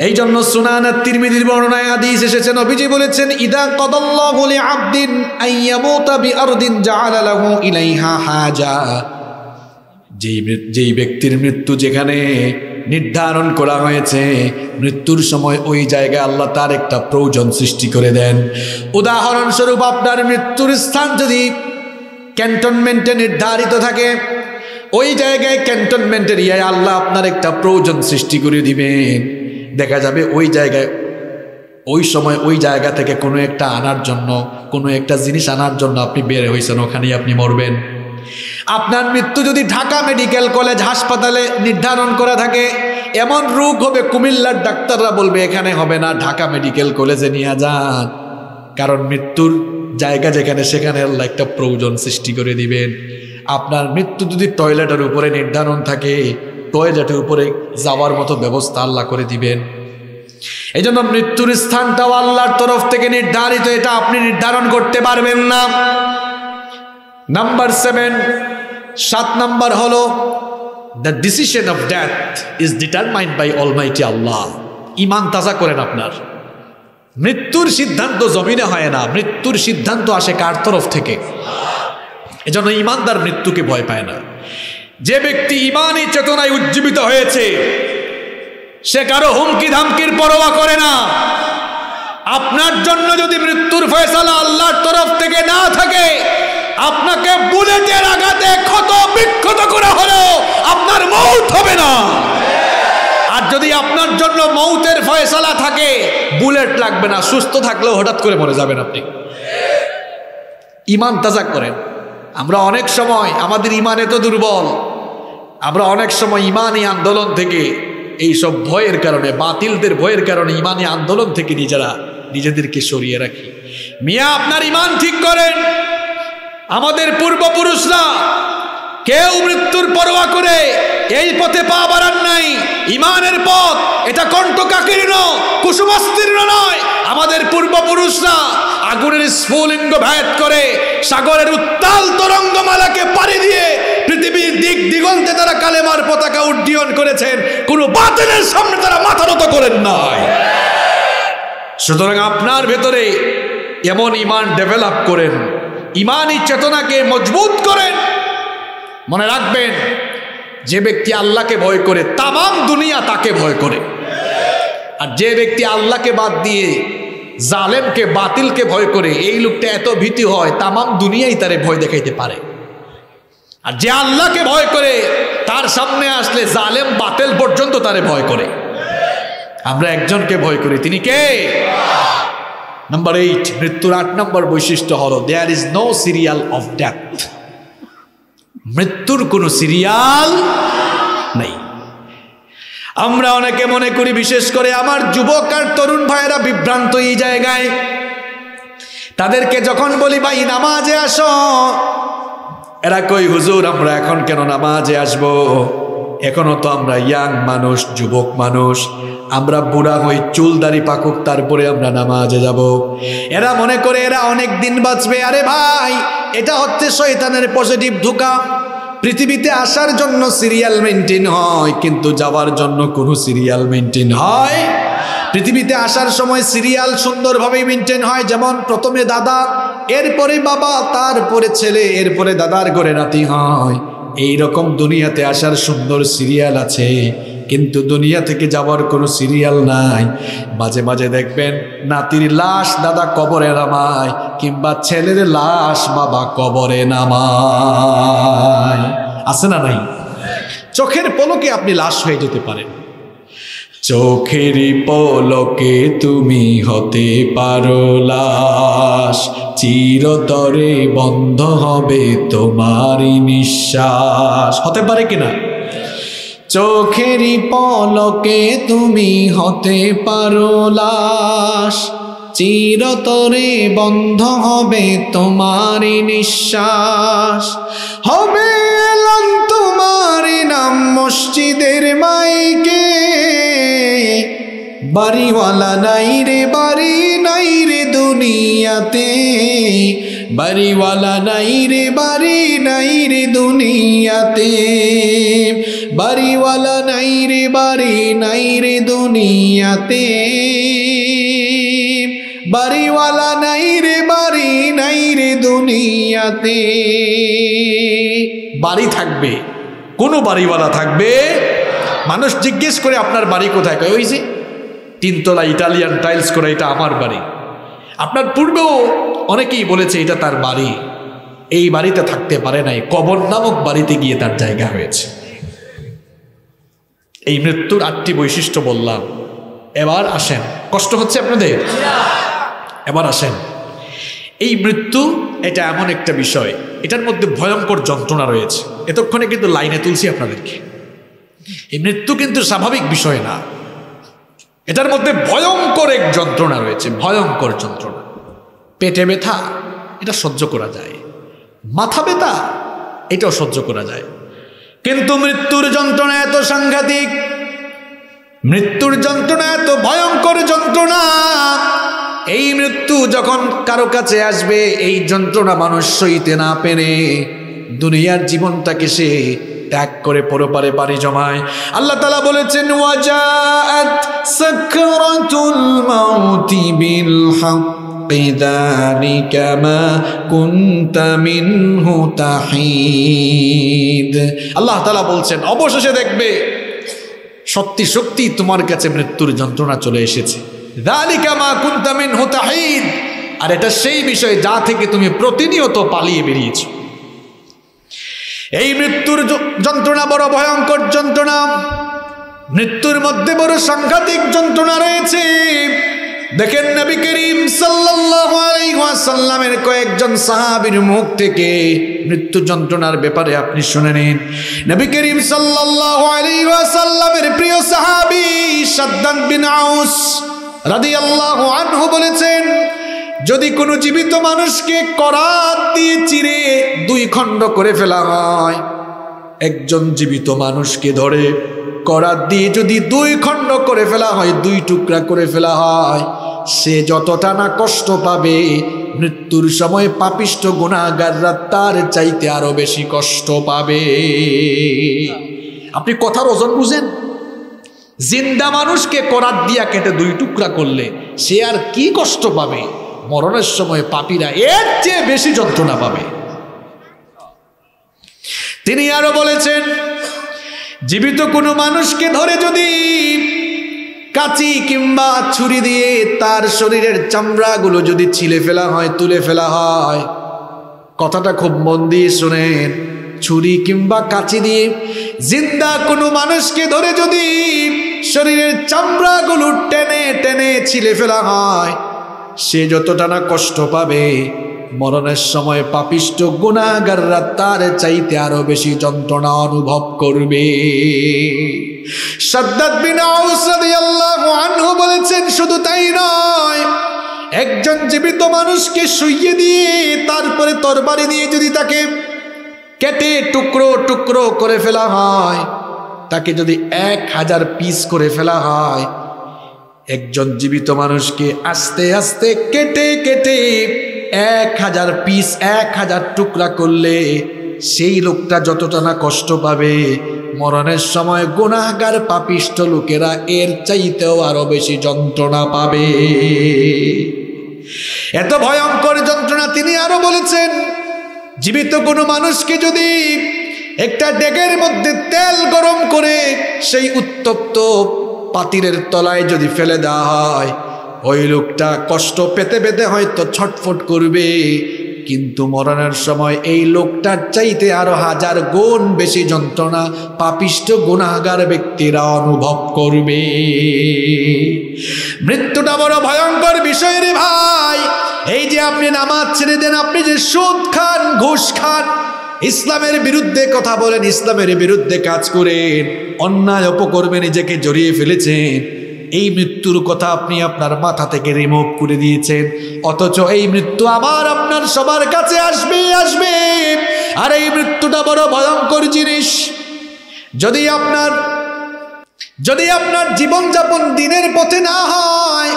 Speaker 1: এই জন্য সুনান তিরমিজির বর্ণনায় হাদিস এসেছে, নবীজি বলেছেন, ইদা কাদাল্লাহু লিআবদিন আইয়ামুতা বিআরদিন জাআলা লাহু ইলাইহা হাজা। যেই ব্যক্তির মৃত্যু যেখানে নির্ধারণ করা হয়েছে, মৃত্যুর সময় ওই জায়গায় আল্লাহ তার একটা প্রয়োজন সৃষ্টি করে দেন। উদাহরণস্বরূপ আপনার মৃত্যুর স্থান যদি ক্যান্টনমেন্টে নির্ধারিত থাকে, ওই জায়গায় ক্যান্টনমেন্টের ইয়ায় আল্লাহ আপনার একটা প্রয়োজন সৃষ্টি করে দিবেন। দেখা যাবে ওই জায়গায় ওই সময় ওই জায়গা থেকে কোনো একটা আনার জন্য, কোনো একটা জিনিস আনার জন্য আপনি বের হয়েছেন, ওখানেই আপনি মরবেন। আপনার মৃত্যু যদি ঢাকা মেডিকেল কলেজ হাসপাতালে নির্ধারণ করা থাকে, এমন রোগ হবে কুমিল্লার ডাক্তাররা বলবে এখানে হবে না, ঢাকা মেডিকেল কলেজে নিয়ে যান। কারণ মৃত্যুর জায়গা যেখানে, সেখানে আল্লাহ একটা প্রয়োজন সৃষ্টি করে দিবেন। আপনার মৃত্যু যদি টয়লেটের উপরে নির্ধারণ থাকে, টয়লেটের উপরে যাওয়ার মতো ব্যবস্থা আল্লাহ করে দিবেন। এই জন্য মৃত্যুর স্থানটাও আল্লাহর তরফ থেকে নির্ধারিত, এটা আপনি নির্ধারণ করতে পারবেন না। নাম্বার 7 নম্বর হলো, the decision of death is determined by Almighty Allah. ঈমান তাজা করেন আপনার। মৃত্যুর সিদ্ধান্ত জমিনে হয় না, মৃত্যুর সিদ্ধান্ত আসে কার তরফ থেকে? এজন্য ঈমানদার মৃত্যুকে ভয় পায় না। যে ব্যক্তি ঈমানী চেতনায় উজ্জীবিত হয়েছে, সে কারো হুমকি ধামকির পরোয়া করে না। আপনার জন্য যদি মৃত্যুর ফয়সালা আল্লাহর তরফ থেকে না থাকে, আপনাকে বুলেটের আঘাতে ক্ষত বিক্ষত করা হলেও আপনার মৌত হবে না। আর যদি আপনার জন্য মৌতের ফয়সালা থাকে, বুলেট লাগবে না, সুস্থ থাকলেও হঠাৎ করে মরে যাবেন আপনি। ঈমান তাজা করেন। আমরা অনেক সময় আমাদের ঈমান এত দুর্বল, আমরা অনেক সময় ঈমানী আন্দোলন থেকে, এইসব ভয়ের কারণে, বাতিলদের ভয়ের কারণে ঈমানী আন্দোলন থেকে নিজেদেরকে সরিয়ে রাখি। মিয়া, আপনার ঈমান ঠিক করেন। আমাদের পূর্বপুরুষরা কেউ মৃত্যুর পরোয়া করে এই পথে পা বাড়ান নাই। ঈমানের পথ এটা কণ্টকাকীর্ণ, কুসুমাস্তীর্ণ নয়। আমাদের পূর্বপুরুষরা আগুনের স্ফুলিঙ্গ ভেদ করে সাগরের উত্তাল তরঙ্গমালাকে পাড়ি দিয়ে পৃথিবীর দিক দিগন্তে তারা কালেমার পতাকা উড্ডীয়ন করেছেন। কোনো বাতিলের সামনে তারা মাথা নত করেন নাই। সুতরাং আপনার ভেতরে এমন ঈমান ডেভেলপ করেন ইমানি চেতনাকে মজবুত করেন। মনে রাখবেন, যে ব্যক্তি আল্লাহকে ভয় করে তামাম দুনিয়া তাকে ভয় করে, আর যে ব্যক্তি আল্লাহকে বাদ দিয়ে জালেমকে বাতিলকে ভয় করে, এই লোকটা এত ভীতি হয় তামাম দুনিয়াই তারে ভয় দেখাইতে পারে। আর যে আল্লাহকে ভয় করে তার সামনে আসলে জালেম বাতিল পর্যন্ত তারে ভয় করে। আমরা একজনকে ভয় করি, তিনি কে? নাম্বার 8, মৃত্যুর 8 নম্বর বৈশিষ্ট্য হলো there is no serial of death. মৃত্যুর কোনো সিরিয়াল নেই। আমরা অনেকে মনে করি, বিশেষ করে আমার যুবক আর তরুণ ভাইয়েরা বিভ্রান্ত এই জায়গায়। তাদেরকে যখন বলি ভাই নামাজে আসো, এরা কই হুজুর আমরা এখন কেন নামাজে আসব? এখনো তো আমরা ইয়াং মানুষ, যুবক মানুষ, আমরা বুড়া হই, চুল দাড়ি পাকুক তারপরে আমরা নামাজে যাব। এরা মনে করে এরা অনেক দিন বাঁচবে। আরে ভাই, এটা হচ্ছে শয়তানের পজিটিভ ধোঁকা। পৃথিবীতে আসার জন্য সিরিয়াল মেনটেন হয়, কিন্তু যাওয়ার জন্য কোনো সিরিয়াল মেনটেন হয়। পৃথিবীতে আসার সময় সিরিয়াল সুন্দরভাবে মেনটেন হয়, যেমন প্রথমে দাদা, এরপরে বাবা, তারপরে ছেলে, এরপরে দাদার ঘরে নাতি হয়। এইরকম দুনিয়াতে আসার সুন্দর সিরিয়াল আছে, কিন্তু দুনিয়া থেকে যাওয়ার কোনো সিরিয়াল নাই। মাঝে মাঝে দেখবেন নাতির লাশ দাদা কবরে নামায়, কিংবা ছেলের লাশ বাবা কবরে নামায়। আছে না নাই? চোখের পলকে আপনি লাশ হয়ে যেতে পারেন। চোখের পলকে তুমি হতে পারো লাশ, চিরতরে বন্ধ হবে তোমারই নিঃশ্বাস। হতে পারে কিনা? চোখের পলকে তুমি হতে পারো লাশ, চিরতরে বন্ধ হবে তোমারই নিঃশ্বাস। হবে এলান তোমার নাম মসজিদের মাইকে, বাড়িওয়ালা নাই রে বাড়ি নাই রে দুনিয়াতে, বাড়িওয়ালা নাই রে বাড়ি নাই রে দুনিয়াতে, বাড়িওয়ালা নাই রে বাড়ি নাই রে দুনিয়াতে, বাড়িওয়ালা নাই রে বাড়ি নাই রে দুনিয়াতে। বাড়ি থাকবে, কোনো বাড়িওয়ালা থাকবে। মানুষ জিজ্ঞেস করে আপনার বাড়ি কোথায়, কয় ওই যে 3 তলা ইটালিয়ান টাইলস করা, এটা আমার বাড়ি। আপনার পূর্বেও অনেকেই বলেছে এটা তার বাড়ি। এই বাড়িতে থাকতে পারে নাই, কবর নামক বাড়িতে গিয়ে তার জায়গা হয়েছে। এই মৃত্যুর 8টি বৈশিষ্ট্য বললাম। এবার আসেন, কষ্ট হচ্ছে আপনাদের? এবার আসেন, এই মৃত্যু এটা এমন একটা বিষয়, এটার মধ্যে ভয়ঙ্কর যন্ত্রণা রয়েছে। এতক্ষণে কিন্তু লাইনে তুলছি আপনাদেরকে। এই মৃত্যু কিন্তু স্বাভাবিক বিষয় না, এটার মধ্যে ভয়ঙ্কর এক যন্ত্রণা রয়েছে, ভয়ঙ্কর যন্ত্রণা। পেটে ব্যথা, এটা সহ্য করা যায়। মাথা ব্যথা, এটাও সহ্য করা যায়। কিন্তু মৃত্যুর যন্ত্রণা এত সাংঘাতিক, মৃত্যুর যন্ত্রণা এত ভয়ঙ্কর যন্ত্রণা। এই মৃত্যু যখন কারো কাছে আসবে, এই যন্ত্রণা মানুষ সইতে না পেরে দুনিয়ার জীবনটাকে সে ত্যাগ করে পরপারে বাড়ি জমায়। আল্লাহ তাআলা বলেছেন, ওয়াজাআত সাকরাতুল মাউতি বিল হাক্কি যালিকা মা কুনতা মিনহু তাহিদ। আল্লাহ তাআলা বলছেন, অবশেষে দেখবে সত্যি সত্যি তোমার কাছে মৃত্যুর যন্ত্রণা চলে এসেছে। যালিকা মা কুনতা মিনহু তাহিদ, আর এটা সেই বিষয় যা থেকে তুমি প্রতিনিয়ত পালিয়ে বেরিয়েছো। এই মৃত্যুর যন্ত্রণা বড় ভয়ঙ্কর যন্ত্রণা। মৃত্যুর মধ্যে বড় সাংঘাতিক যন্ত্রণা রয়েছে। দেখেন নবী করিম সাল্লাল্লাহু আলাইহি ওয়াসাল্লামের কয়েকজন সাহাবীর মুখ থেকে মৃত্যু যন্ত্রণার ব্যাপারে আপনি শুনে নিন। নবী করিম সাল্লাল্লাহু আলাইহি ওয়াসাল্লামের প্রিয় সাহাবী শাদ্দাদ বিন আউস রাদিয়াল্লাহু আনহু বলেছেন, যদি কোনো জীবিত মানুষকে করাত দিয়ে চিরে 2 খণ্ড করে ফেলা হয়, একজন জীবিত মানুষকে ধরে করাত দিয়ে যদি 2 খণ্ড করে ফেলা হয়, 2 টুকরা করে ফেলা হয়, সে যতটা না কষ্ট পাবে, মৃত্যুর সময় পাপিষ্ঠ গুনাহগাররা তার চাইতে আরো বেশি কষ্ট পাবে। আপনি কথার ওজন বুঝেন? জিন্দা মানুষকে করাত দিয়া কেটে 2 টুকরা করলে সে আর কি কষ্ট পাবে, মরণের সময় পাপীরা এর চেয়ে বেশি যন্ত্রণা পাবে। তিনি আরো বলেছেন, জীবিত কোনো মানুষকে ধরে যদি কাঁচি কিংবা ছুরি দিয়ে তার শরীরের চামড়াগুলো যদি ছিলে ফেলা হয়, তুলে ফেলা হয়, কথাটা খুব মন দিয়ে শোনেন, ছুরি কিংবা কাঁচি দিয়ে জিন্দা কোনো মানুষকে ধরে যদি শরীরের চামড়াগুলো টেনে টেনে ছিলে ফেলা হয়, সে যতটা না কষ্ট পাবে, মরণের সময় পাপিষ্ঠ গুনাহগাররা তার চাইতে আরো বেশি যন্ত্রণা অনুভব করবে। শাদ্দাদ বিন আউস রাদিয়াল্লাহু আনহু বলেছেন, শুধু তাই নয়, একজন জীবিত মানুষকে শুইয়ে দিয়ে তারপরে তরবারি দিয়ে যদি তাকে কেটে টুকরো টুকরো করে ফেলা হয়, তাকে যদি 1000 পিস করে ফেলা হয়, একজন জীবিত মানুষকে আস্তে আস্তে কেটে কেটে 1000 পিস 1000 টুকরা করলে সেই লোকটা যতটা না কষ্ট পাবে, মরণের সময় গুনাহগার পাপিষ্ঠ লোকেরা এর চাইতেও আরো বেশি যন্ত্রণা পাবে। এত ভয়ঙ্কর যন্ত্রণা। তিনি আরো বলেছেন, জীবিত কোনো মানুষকে যদি একটা ডেকের মধ্যে তেল গরম করে সেই উত্তপ্ত পাতিলের তলায় যদি ফেলে দেওয়া হয়, ওই লোকটা কষ্ট পেতে পেতে হয়তো ছটফট করবে, কিন্তু মরণের সময় এই লোকটার চাইতে আরো 1000 গুণ বেশি যন্ত্রণা পাপিষ্ঠ গুনাহগার ব্যক্তিরা অনুভব করবে। মৃত্যুটা বড় ভয়ঙ্কর বিষয় রে ভাই। এই যে আপনি নামাজ ছেড়ে দেন, আপনি যে সুদ খান, ঘুষ খান, ইসলামের বিরুদ্ধে কথা বলেন, ইসলামের বিরুদ্ধে কাজ করেন, অন্যায় অপকর্মে নিজেকে জড়িয়ে ফেলেছেন, এই মৃত্যুর কথা আপনি আপনার মাথা থেকে রিমুভ করে দিয়েছেন, অথচ এই মৃত্যু আবার আপনার সবার কাছে আসবে আসবে। আর এই মৃত্যুটা বড় ভয়ঙ্কর জিনিস। যদি আপনার জীবনযাপন দিনের পথে না হয়,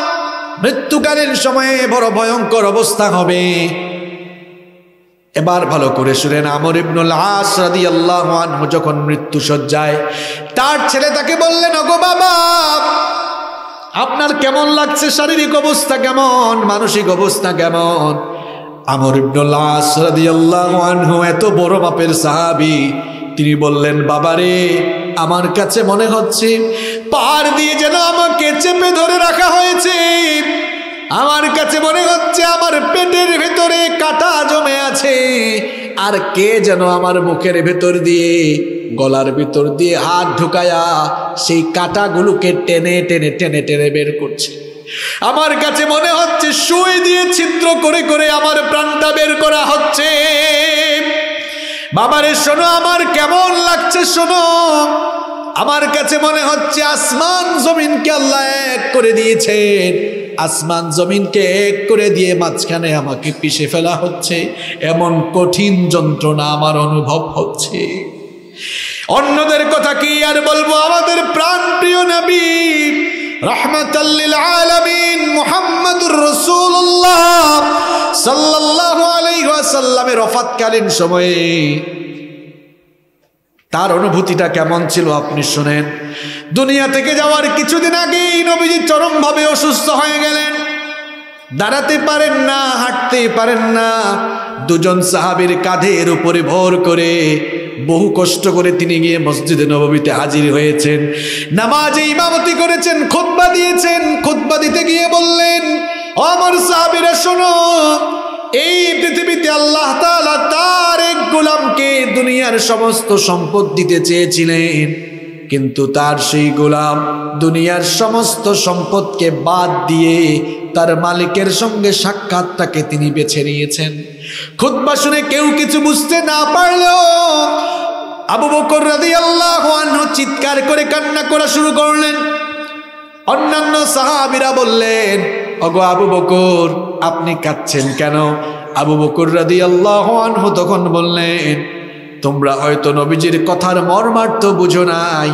Speaker 1: মৃত্যুকালীন সময়ে বড় ভয়ঙ্কর অবস্থা হবে। এবার ভালো করে শুনেন, আমর ইবনুল আস রাদিয়াল্লাহু আনহু যখন মৃত্যু শয্যায়, তার ছেলে তাকে বললেন, ওগো বাবা, আপনার কেমন লাগছে? শারীরিক অবস্থা কেমন? মানসিক অবস্থা কেমন? আমর ইবনুল আস রাদিয়াল্লাহু আনহু এত বড় মাপের সাহাবী, তিনি বললেন, বাবারে, আমার কাছে মনে হচ্ছে পাড় দিয়ে যেন আমাকে চেপে ধরে রাখা হয়েছে। আমার কাছে মনে হচ্ছে আমার পেটের ভেতরে কাঁটা জমে আছে, আর কে যেন আমার মুখের ভেতর দিয়ে, গলার ভিতর দিয়ে হাত ঢুকায়া সেই কাঁটাগুলোকে টেনে টেনে টেনে টেনে বের করছে। আমার কাছে মনে হচ্ছে সুই দিয়ে ছিদ্র করে করে আমার প্রাণটা বের করা হচ্ছে। বাবারে শোনো, আমার কেমন লাগছে শোনো। আমার কাছে মনে হচ্ছে আসমান জমিনকে আল্লাহ এক করে দিয়েছেন, আসমান জমিনকে এক করে দিয়ে মাঝখানে আমাকে পিষে ফেলা হচ্ছে, এমন কঠিন যন্ত্রণা আমার অনুভব হচ্ছে। অন্যদের কথা কি আর বলবো, আমাদের প্রাণ প্রিয় নবী রাহমাতাল লিল আলামিন মুহাম্মাদুর রাসূলুল্লাহ সাল্লাল্লাহু আলাইহি ওয়াসাল্লামের ওফাতকালীন সময়ে তার অনুভূতিটা কেমন ছিল আপনি শুনেন। দুনিয়া থেকে যাওয়ার কিছুদিন আগেই নবীজি চরমভাবে অসুস্থ হয়ে গেলেন, দাঁড়াতে পারেন না, হাঁটতে পারেন না। দুজন সাহাবীর কাঁধের উপরে ভর করে বহু কষ্ট করে তিনি গিয়ে মসজিদে নববীতে হাজির হয়েছেন, নামাজে ইমামতি করেছেন, খুতবা দিয়েছেন। খুতবা দিতে গিয়ে বললেন, ও আমার সাহাবীরা শোনো, এই পৃথিবীতে আল্লাহ তাআলা তার এক গোলামকে দুনিয়ার সমস্ত সম্পদ দিতে চেয়েছিলেন, কিন্তু তার সেই গোলাম দুনিয়ার সমস্ত সম্পদকে বাদ দিয়ে তার মালিকের সঙ্গে সাক্ষাৎটাকে তিনি বেছে নিয়েছেন। খুতবা শুনে কেউ কিছু বুঝতে না পারলেও আবু বকর রাদিয়াল্লাহু আনহু চিৎকার করে কান্না করা শুরু করলেন। অন্যান্য সাহাবীরা বললেন, ওগো আবু বকর, আপনি কাঁদছেন কেন? আবু বকর রাদিয়াল্লাহু আনহু তখন বললেন, তোমরা হয়তো নবীজির কথার মর্মার্থ বুঝো নাই,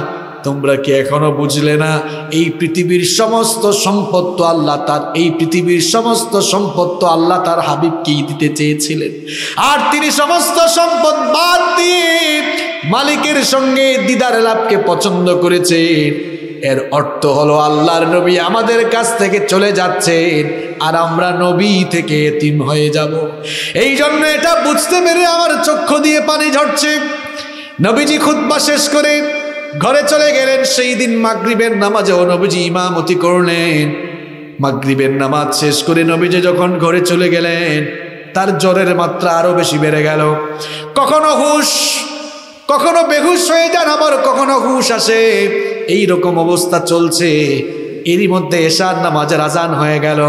Speaker 1: তোমরা কি এখনো বুঝলে না? এই পৃথিবীর সমস্ত সম্পদ তো আল্লাহ তার, এই পৃথিবীর সমস্ত সম্পদ তো আল্লাহ তার হাবিবকেই দিতে চেয়েছিলেন, আর তিনি সমস্ত সম্পদ বাদ দিয়ে মালিকের সঙ্গে দিদার লাভকে পছন্দ করেছেন। এর অর্থ হলো আল্লাহর নবী আমাদের কাছ থেকে চলে যাচ্ছেন আর আমরা নবী থেকে এতিম হয়ে যাব। এই জন্য এটা বুঝতে পেরে আমার চক্ষু দিয়ে পানি ঝরছে। নবীজি খুতবা শেষ করে ঘরে চলে গেলেন। সেই দিন মাগরিবের নামাজেও নবীজি ইমামতি করলেন। মাগরিবের নামাজ শেষ করে নবীজি যখন ঘরে চলে গেলেন, তার জ্বরের মাত্রা আরো বেশি বেড়ে গেল। কখনো হুশ, কখনো বেহুশ হয়ে যান, আবার কখনো হুশ আসে। এই রকম অবস্থা চলছে। এরই মধ্যে এশার নামাজের আজান হয়ে গেল।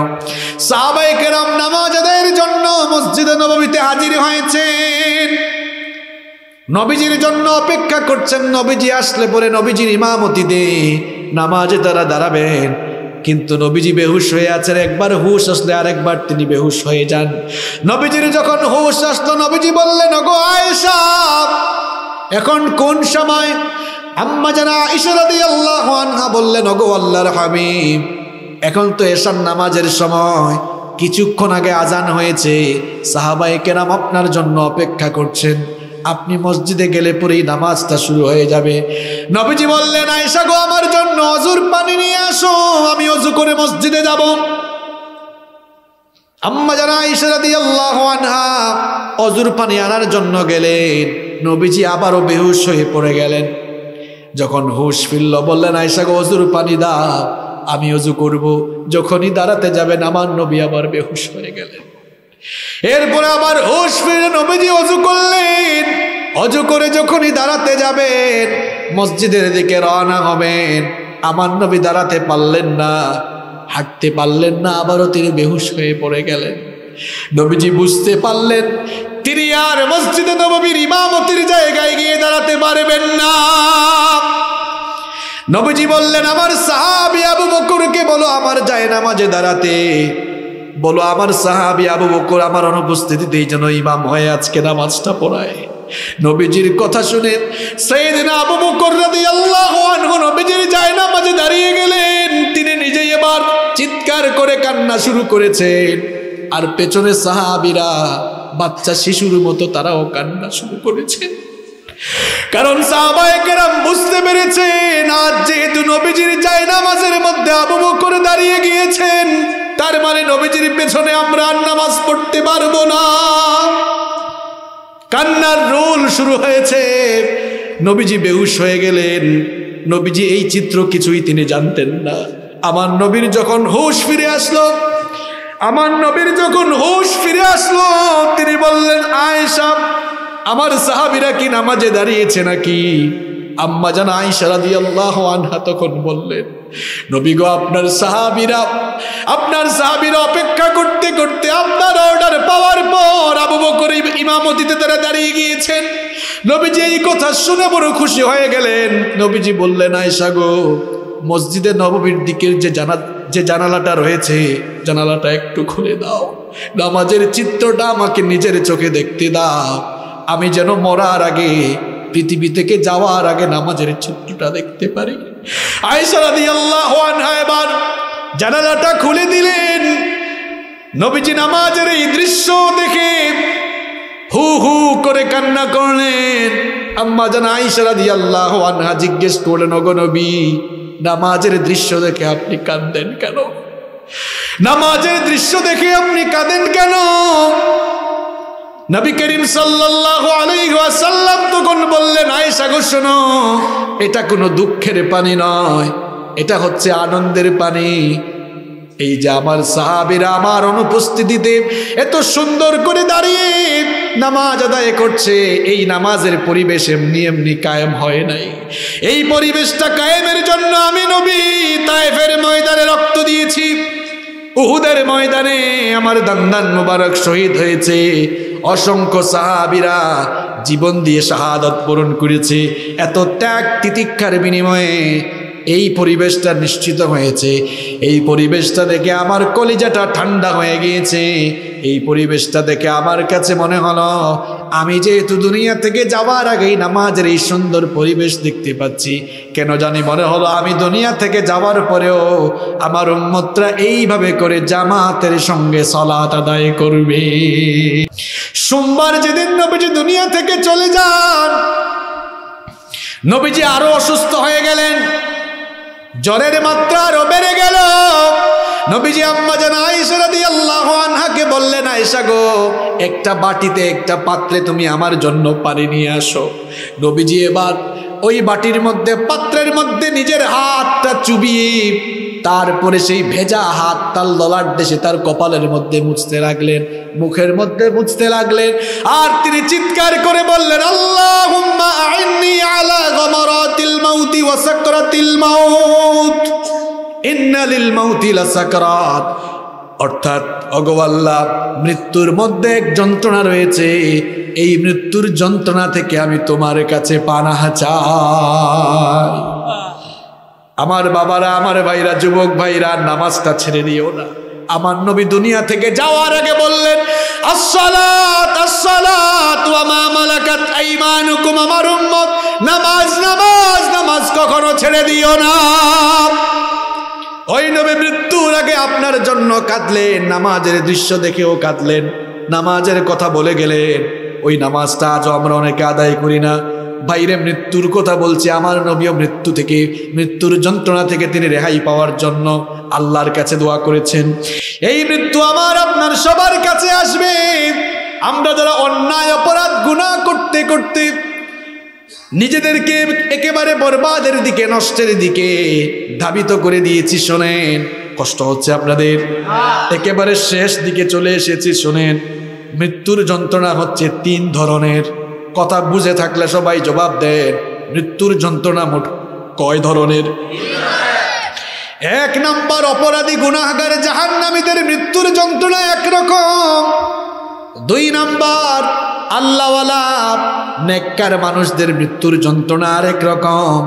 Speaker 1: সাহাবায়ে কেরাম নামাজ আদায়ের জন্য মসজিদে নববীতে হাজির হয়েছেন। নবীজির জন্য অপেক্ষা করছেন। নবীজি আসলে পরে নবীজির ইমামতিতে নামাজে তারা দাঁড়াবেন। কিন্তু নবীজি বেহুশ হয়ে আছেন। একবার হুশ আসলে আরেকবার তিনি বেহুশ হয়ে যান। নবীজির যখন হুশ আসলো, নবীজি বললেন, ওগো আয়েশা, এখন কোন সময়? আম্মা জানা আয়েশা রাদিয়াল্লাহু আনহা বললেন, ওগো আল্লাহর হাবিব, এখন তো এশার নামাজের সময়, কিছুক্ষণ আগে আজান হয়েছে। সাহাবায়ে কেরাম আপনার জন্য অপেক্ষা করছেন। আপনি মসজিদে গেলে পরেই নামাজটা শুরু হয়ে যাবে। নবীজি বললেন, আয়েশা গো, আমার জন্য অজুর পানি নিয়ে আসো, আমি অজু করে মসজিদে যাব। আম্মা জানা আয়েশা রাদিয়াল্লাহু আনহা অজুর পানি আনার জন্য গেলেন। নবীজি আবারও বেহুশ হয়ে পড়ে গেলেন। যখন হুশ ফিরল, বললেন, আয়েশা গো, অজুর পানি দাও, আমি অজু করব। যখনই দাঁড়াতে যাবেন, আমার নবী আবার বেহুশ হয়ে গেলেন। এরপরে আবার হুশ ফিরে নবীজি অজু করলেন। অজু করে যখনই দাঁড়াতে যাবেন, মসজিদের দিকে রওনা হবেন, আমার নবী দাঁড়াতে পারলেন না, হাঁটতে পারলেন না, আবারও তিনি বেহুশ হয়ে পড়ে গেলেন। নবীজি বুঝতে পারলেন তিনি আর মসজিদে নববীর ইমামতির জায়গায় গিয়ে দাঁড়াতে পারবেন না। নবীজি বললেন, আমার সাহাবী আবু বকরকে বলো আমার জায়নামাজে দাঁড়াতে। বলো আমার সাহাবী আবু বকর আমার অনুপস্থিতিতেই যেন ইমাম হয়ে আজকে নামাজটা পড়ায়। নবীজির কথা শুনে সাইয়েদনা আবু বকর রাদিয়াল্লাহু আনহু নবীজির জায়নামাজে দাঁড়িয়ে গেলেন। তিনি নিজেই এবার চিৎকার করে কান্না শুরু করেছেন। আর পেছনে সাহাবীরা বাচ্চা শিশুর মতো তারাও কান্না শুরু করেছেন। কারণ সাহাবায়ে কেরাম বুঝতে পেরেছেন, আজ যেহেতু নবীজির জায়নামাজের মধ্যে আবু বকর দাঁড়িয়ে গিয়েছেন, তার মানে নবীজির পেছনে আমরা নামাজ পড়তে পারবো না। কান্নার রোল শুরু হয়েছে। নবীজি বেহুশ হয়ে গেলেন। নবীজি এই চিত্র কিছুই তিনি জানতেন না। আমার নবীর যখন হুশ ফিরে আসলো, তিনি বললেন, আয়েশা, আমার সাহাবীরা কি নামাজে দাঁড়িয়েছে নাকি? আম্মা জান আয়েশা রাদিয়াল্লাহু আনহা তখন বললেন, নবী গো, আপনার সাহাবীরা অপেক্ষা করতে করতে আপনার অর্ডার পাওয়ার পর আবু বকর ইমামতিতে তারা দাঁড়িয়ে গিয়েছেন। নবীজি এই কথা শুনে বড় খুশি হয়ে গেলেন। নবীজি বললেন, আয়েশা গো, মসজিদে নববীর দিকের যে জানালাটা রয়েছে, জানালাটা একটু খুলে দাও। নামাজের চিত্রটা আমাকে নিজের চোখে দেখতে দাও। আমি যেন মরার আগে, পৃথিবী থেকে যাওয়ার আগে নামাজের চিত্রটা দেখতে পারি। আয়েশা রাদিয়াল্লাহু আনহা এবার জানালাটা খুলে দিলেন। নবীজি নামাজের এই দৃশ্য দেখে হু হু করে কান্না করলেন। আম্মা জান আয়েশা রাদিয়াল্লাহু আনহা জিজ্ঞেস করলেন, ওগো নবী, নামাজের দৃশ্য দেখে আপনি কাঁদেন কেন? নামাজের দৃশ্য দেখে আপনি কাঁদেন কেন? নবী করিম সাল্লাল্লাহু আলাইহি ওয়াসাল্লাম তখন বললেন, আয়েশা গো, শোনো, এটা কোনো দুঃখের পানি নয়, এটা হচ্ছে আনন্দের পানি। এই যে আমার সাহাবীরা আমার অনুপস্থিতিতে এত সুন্দর করে দাঁড়িয়ে নামাজ আদায় করছে, এই নামাজের পরিবেশ এমনি এমনি কায়েম হয় নাই। এই পরিবেশটা কায়েমের জন্য আমি নবী তায়েফের ময়দানে রক্ত দিয়েছি। উহুদের ময়দানে আমার দান্দান মুবারক শহীদ হয়েছে। অসংখ্য সাহাবীরা জীবন দিয়ে শাহাদাত বরণ করেছে। এত ত্যাগ তিতিক্ষার বিনিময়ে এই পরিবেশটা নিশ্চিত হয়েছে। এই পরিবেশটা দেখে আমার কলিজাটা ঠান্ডা হয়ে গিয়েছে। এই পরিবেশটা দেখে আমার কাছে মনে হলো, আমি যেহেতু দুনিয়া থেকে যাওয়ার আগেই নামাজের এই সুন্দর পরিবেশ দেখতে পাচ্ছি, কেন জানি মনে হলো আমি দুনিয়া থেকে যাওয়ার পরেও আমার উম্মতরা এইভাবে করে জামাতের সঙ্গে সালাত আদায় করবে। সোমবার যেদিন নবীজি দুনিয়া থেকে চলে যান, নবীজি আরো অসুস্থ হয়ে গেলেন। জ্বরের মাত্রা আরো বেড়ে গেল। নবীজি আম্মা জান আয়েশা রাদিয়াল্লাহু আনহাকে বললেন, আয়েশা গো, একটা বাটিতে একটা পাত্রে তুমি আমার জন্য পানি নিয়ে আসো। নবীজি এবার ওই বাটির মধ্যে, পাত্রের মধ্যে নিজের হাতটা চুবিয়ে তারপরে সেই ভেজা হাত তার ললাট দেশে তার কপালের মধ্যে মুছতে লাগলেন, মুখের মধ্যে মুছতে লাগলেন। আর তিনি চিৎকার করে বললেন, আল্লাহুম্মা আইন্নি আলা গামারাতিল মাউতি ওয়া সাকরাতিল মাউত, ইন্না লিল মাউতি লাসাকরাত। অর্থাৎ ওগো আল্লাহ, মৃত্যুর মধ্যে এক যন্ত্রণা রয়েছে, এই মৃত্যুর যন্ত্রণা থেকে আমি তোমার কাছে পানাহ চাই। আমার বাবারা, আমার ভাইরা, যুবক ভাইরা, নামাজটা ছেড়ে দিও না। আমার নবী দুনিয়া থেকে যাওয়ার আগে বললেন, আসসালাত আসসালাত ওয়া মা মালাকাত আইমানুকুম, আমার উম্মত, নামাজ নামাজ নামাজ কখনো ছেড়ে দিও না। ওই নবী মৃত্যুর আগে আপনার জন্য কাঁদলেন, নামাজের দৃশ্য দেখেও কাঁদলেন, নামাজের কথা বলে গেলেন। ওই নামাজটা আজও আমরা অনেকে আদায় করি না। বাইরে মৃত্যুর কথা বলছে, আমার নবীও মৃত্যু থেকে, মৃত্যুর যন্ত্রণা থেকে তিনি রেহাই পাওয়ার জন্য আল্লাহর কাছে দোয়া করেছেন। এই মৃত্যু আমার আপনার সবার কাছে আসবে। আমরা যারা অন্যায় অপরাধ গুনাহ করতে করতে নিজেদেরকে একেবারে বরবাদের দিকে, নষ্টের দিকে ধাবিত করে দিয়েছি, শোনেন, কষ্ট হচ্ছে আপনাদের, একেবারে শেষ দিকে চলে এসেছি। শোনেন, মৃত্যুর যন্ত্রণা হচ্ছে 3 ধরনের। কথা বুঝে থাকলে সবাই জবাব দেন, মৃত্যুর যন্ত্রণা মোট কয় ধরনের? 1 নাম্বার, অপরাধী গুনাহগার জাহান্নামীদের মৃত্যুর যন্ত্রণা একরকম। 2 নাম্বার, আল্লাহওয়ালা নেককার মানুষদের মৃত্যুর যন্ত্রণা আরেক রকম।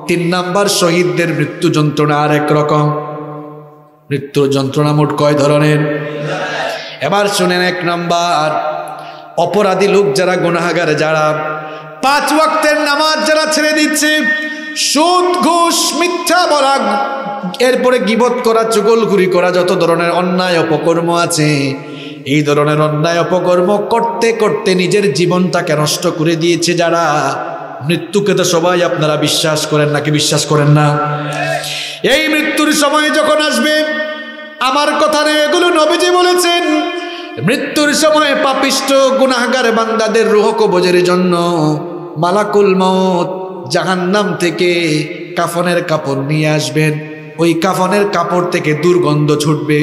Speaker 1: 3 নাম্বার, শহীদদের মৃত্যু যন্ত্রণা আরেক রকম। মৃত্যুর যন্ত্রণা মোট কয় ধরনের? এবার শুনেন, 1 নাম্বার, অপরাধী লোক যারা, গুনাহগার যারা, 5 ওয়াক্তের নামাজ যারা ছেড়ে দিচ্ছে, সুদ ঘুষ মিথ্যা বলা, এরপরে গীবত করা, চুগলখুরি করা, যত ধরনের অন্যায় অপকর্ম আছে, এই ধরনের অন্যায় অপকর্ম করতে করতে নিজের জীবনটাকে নষ্ট করে দিয়েছে যারা, মৃত্যুকে তো সবাই আপনারা বিশ্বাস করেন নাকি বিশ্বাস করেন না? এই মৃত্যুর সময় যখন আসবে, আমার কথা নেই, এগুলো নবীজি বলেছেন, মৃত্যুর সময় পাপিষ্ঠ গুনাহগার বান্দাদের রূহ কবজের জন্য মালাকুল মউত জাহান্নাম থেকে কাফনের কাপড় নিয়ে আসবেন। ওই কাফনের কাপড় থেকে দুর্গন্ধ ছুটবে,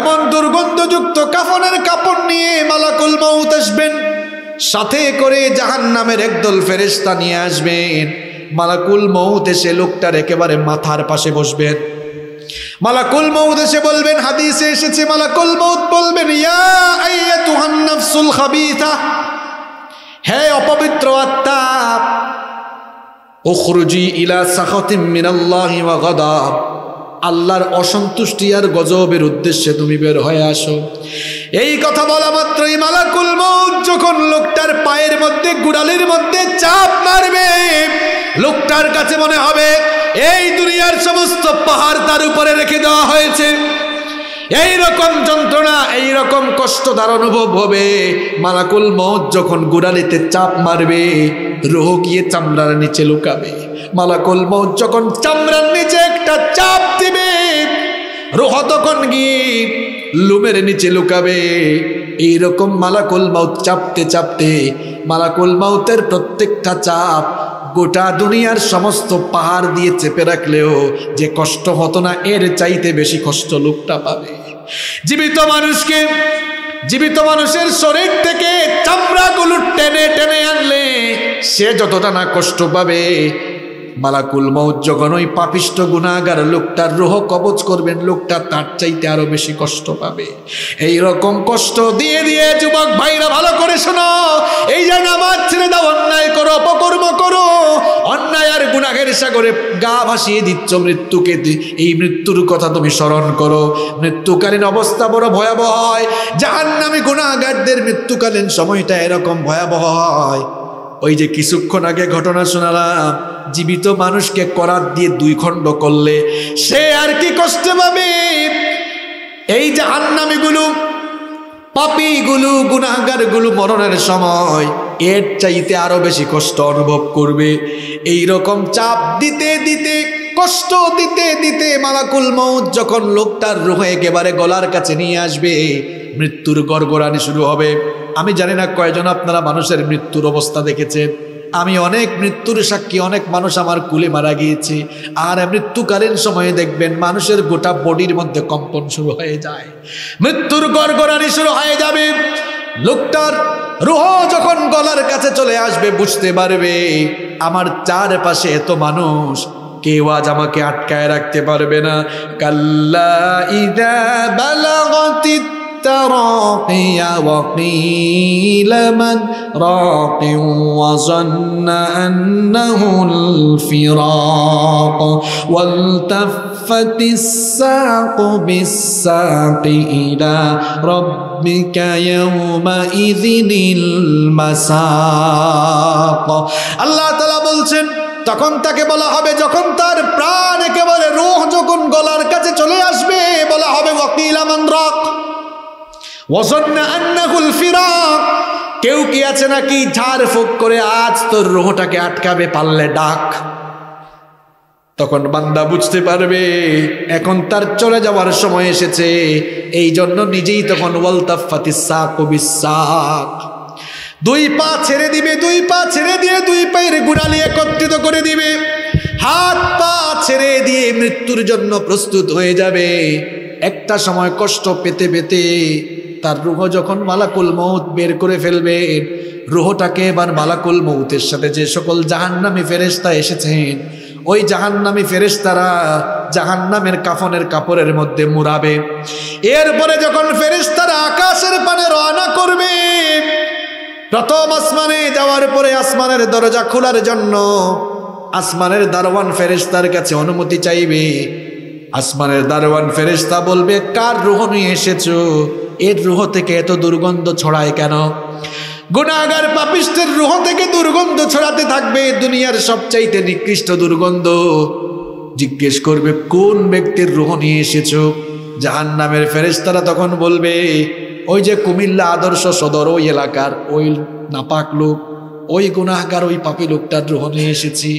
Speaker 1: এমন দুর্গন্ধযুক্ত কাফনের কাপড় নিয়ে মালাকুল মউত আসবেন, সাথে করে জাহান্নামের একদল ফেরেশতা নিয়ে আসবেন। মালাকুল মউত এসে লোকটার একেবারে মাথার পাশে বসবেন। মালাকুল মউত এসে বলবেন, হাদিসে এসেছে, মালাকুল মউত বলবেন, ইয়া আইয়াতুহান নাফসুল খাবিথা, হে অপবিত্র আত্মা, উখরুজি ইলা সাখাতিম মিনাল্লাহি ওয়া গাদাব, আল্লাহর অসন্তুষ্টি আর গজবের উদ্দেশ্যে তুমি বের হয়ে আসো। এই কথা বলা মাত্রই মালাকুল মউত যখন লোকটার পায়ের মধ্যে, গুড়ালির মধ্যে চাপ মারবে, লোকটার কাছে মনে হবে এই দুনিয়ার সমস্ত পাহাড় তার উপরে রেখে দেওয়া হয়েছে। এই রকম যন্ত্রণা, এই রকম কষ্টদার অনুভব হবে। মালাকুল মউত যখন গুড়ালিতে চাপ মারবে, রূহ গিয়ে চামড়ার নিচে লুকাবে। মালাকুল মউত যখন চামড়ার নিচে একটা চাপ দিবে, রূহ তখন গিয়ে লুমের নিচে লুকাবে। এইরকম মালাকুল মউত চাপতে চাপতে, মালাকুল মউতের প্রত্যেকটা চাপ গোটা দুনিয়ার সমস্ত পাহাড় দিয়ে চেপে রাখলেও যে কষ্ট হতো না, এর চাইতে বেশি কষ্ট লোকটা পাবে। জীবিত মানুষকে, জীবিত মানুষের শরীর থেকে চামড়াগুলো টেনে টেনে আনলে সে যতটা না কষ্ট পাবে, মালাকুল মউত যখন ওই পাপিষ্ঠ গুনাহগার লোকটার রূহ কবজ করবেন, লোকটা তার চাইতে আরো বেশি কষ্ট পাবে। এই রকম কষ্ট দিয়ে দিয়ে, যুবক ভাইরা ভালো করে শোনো, এই যে নামাজ ছেড়ে দাও, অন্যায় করো, অপকর্ম করো, অন্যায় আর গুনাহের সাগরে গা ভাসিয়ে দিচ্ছ মৃত্যুকে। এই মৃত্যুর কথা তুমি স্মরণ করো। মৃত্যুকালীন অবস্থা বড় ভয়াবহ হয়। জাহান্নামী গুনাহগারদের মৃত্যুকালীন সময়টা এরকম ভয়াবহ হয়। ওই যে কিছুক্ষণ আগে ঘটনা শোনালাম, জীবিত মানুষকে করাত দিয়ে 2 খণ্ড করলে সে আর কি কষ্ট পাবে। এই জাহান্নামীগুলো, পাপীগুলো, গুনাহগারগুলো মরণের সময় এর চাইতে আরো বেশি কষ্ট অনুভব করবে। এই রকম চাপ দিতে দিতে কষ্ট দিতে দিতে মালাকুল মউত যখন লোকটার রূহ একেবারে গলার কাছে নিয়ে আসবে, মৃত্যুর গড়গড়ানি শুরু হবে। আমি জানি না কয়জন আপনারা মানুষের মৃত্যুর অবস্থা দেখেছেন। আমি অনেক মৃত্যুর সাক্ষী, অনেক মানুষ আমার কুলে মারা গিয়েছে। আর মৃত্যুকালীন সময়ে দেখবেন মানুষের গোটা বডির মধ্যে কম্পন শুরু হয়ে যায়, মৃত্যুর গড়গড়ানি শুরু হয়ে যাবে। লোকটার রূহ যখন গলার কাছে চলে আসবে বুঝতে পারবে আমার চারপাশে এত মানুষ, কেউ আজ আমাকে আটকায় রাখতে পারবে না। কাল্লা ইযা বালাগাতিত তারাকিয়া ওয়া কিলা মান রাকিন ওয়া যান্না আন্নাহুল ফিরাক ওয়ালতাফাতিস সাকু বিস-সাকি ইলা রাব্বিকা ইয়াওমা ইযিনিল মাসাক। আল্লাহ তাআলা বলছেন তখন তাকে বলা হবে, যখন তার প্রাণ একেবারে রূহ যখন গলার কাছে চলে আসবে, বলা হবে ওয়াকিলা মান রাক ওয়া যান্না আন্নাহুল ফিরাক। কেউ কি আছে নাকি ঝাড় ফুঁক করে আজ তোর রূহটাকে আটকাবে, পারলে ডাক। তখন বান্দা বুঝতে পারবে এখন তার চলে যাওয়ার সময় এসেছে। এই জন্য নিজেই তখন ওয়ালতাফাতিস সাকু বিস-সাক, দুই পা ছেড়ে দিবে, দুই পা ছেড়ে দিয়ে দুই পায়ের গোড়ালি একত্রিত করে দিবে, হাত পা ছেড়ে দিয়ে মৃত্যুর জন্য প্রস্তুত হয়ে যাবে। একটা সময় কষ্ট পেতে পেতে তার রূহ যখন মালাকুল মউত বের করে ফেলবে, রূহটাকে এবার মালাকুল মউতের সাথে যে সকল জাহান্নামী ফেরেশতা এসেছেন, ওই জাহান্নামী ফেরেশতারা জাহান্নামের কাফনের কাপড়ের মধ্যে মুড়াবে। এরপরে যখন ফেরেশতারা আকাশের পানে রওনা করবে, প্রথম আসমানে যাওয়ার পরে আসমানের দরজা খোলার জন্য আসমানের দারওয়ান ফেরেশতার কাছে অনুমতি চাইবে। আসমানের দারওয়ান ফেরেশতা বলবে, কার রূহ নিয়ে এসেছো? এর রূহ থেকে এত দুর্গন্ধ ছড়ায় কেন? গুনাহগার পাপিষ্টের রূহ থেকে দুর্গন্ধ ছড়াতে থাকবে, দুনিয়ার সবচাইতে নিকৃষ্ট দুর্গন্ধ। জিজ্ঞেস করবে, কোন ব্যক্তির রূহ নিয়ে এসেছো? জাহান্নামের ফেরেশতারা তখন বলবে, ওই যে কুমিল্লা আদর্শ সদর ওই এলাকার ওই নাপাক লোক, ওই গুনাহগার ওই পাপী লোকটার রূহ নিয়ে এসেছি।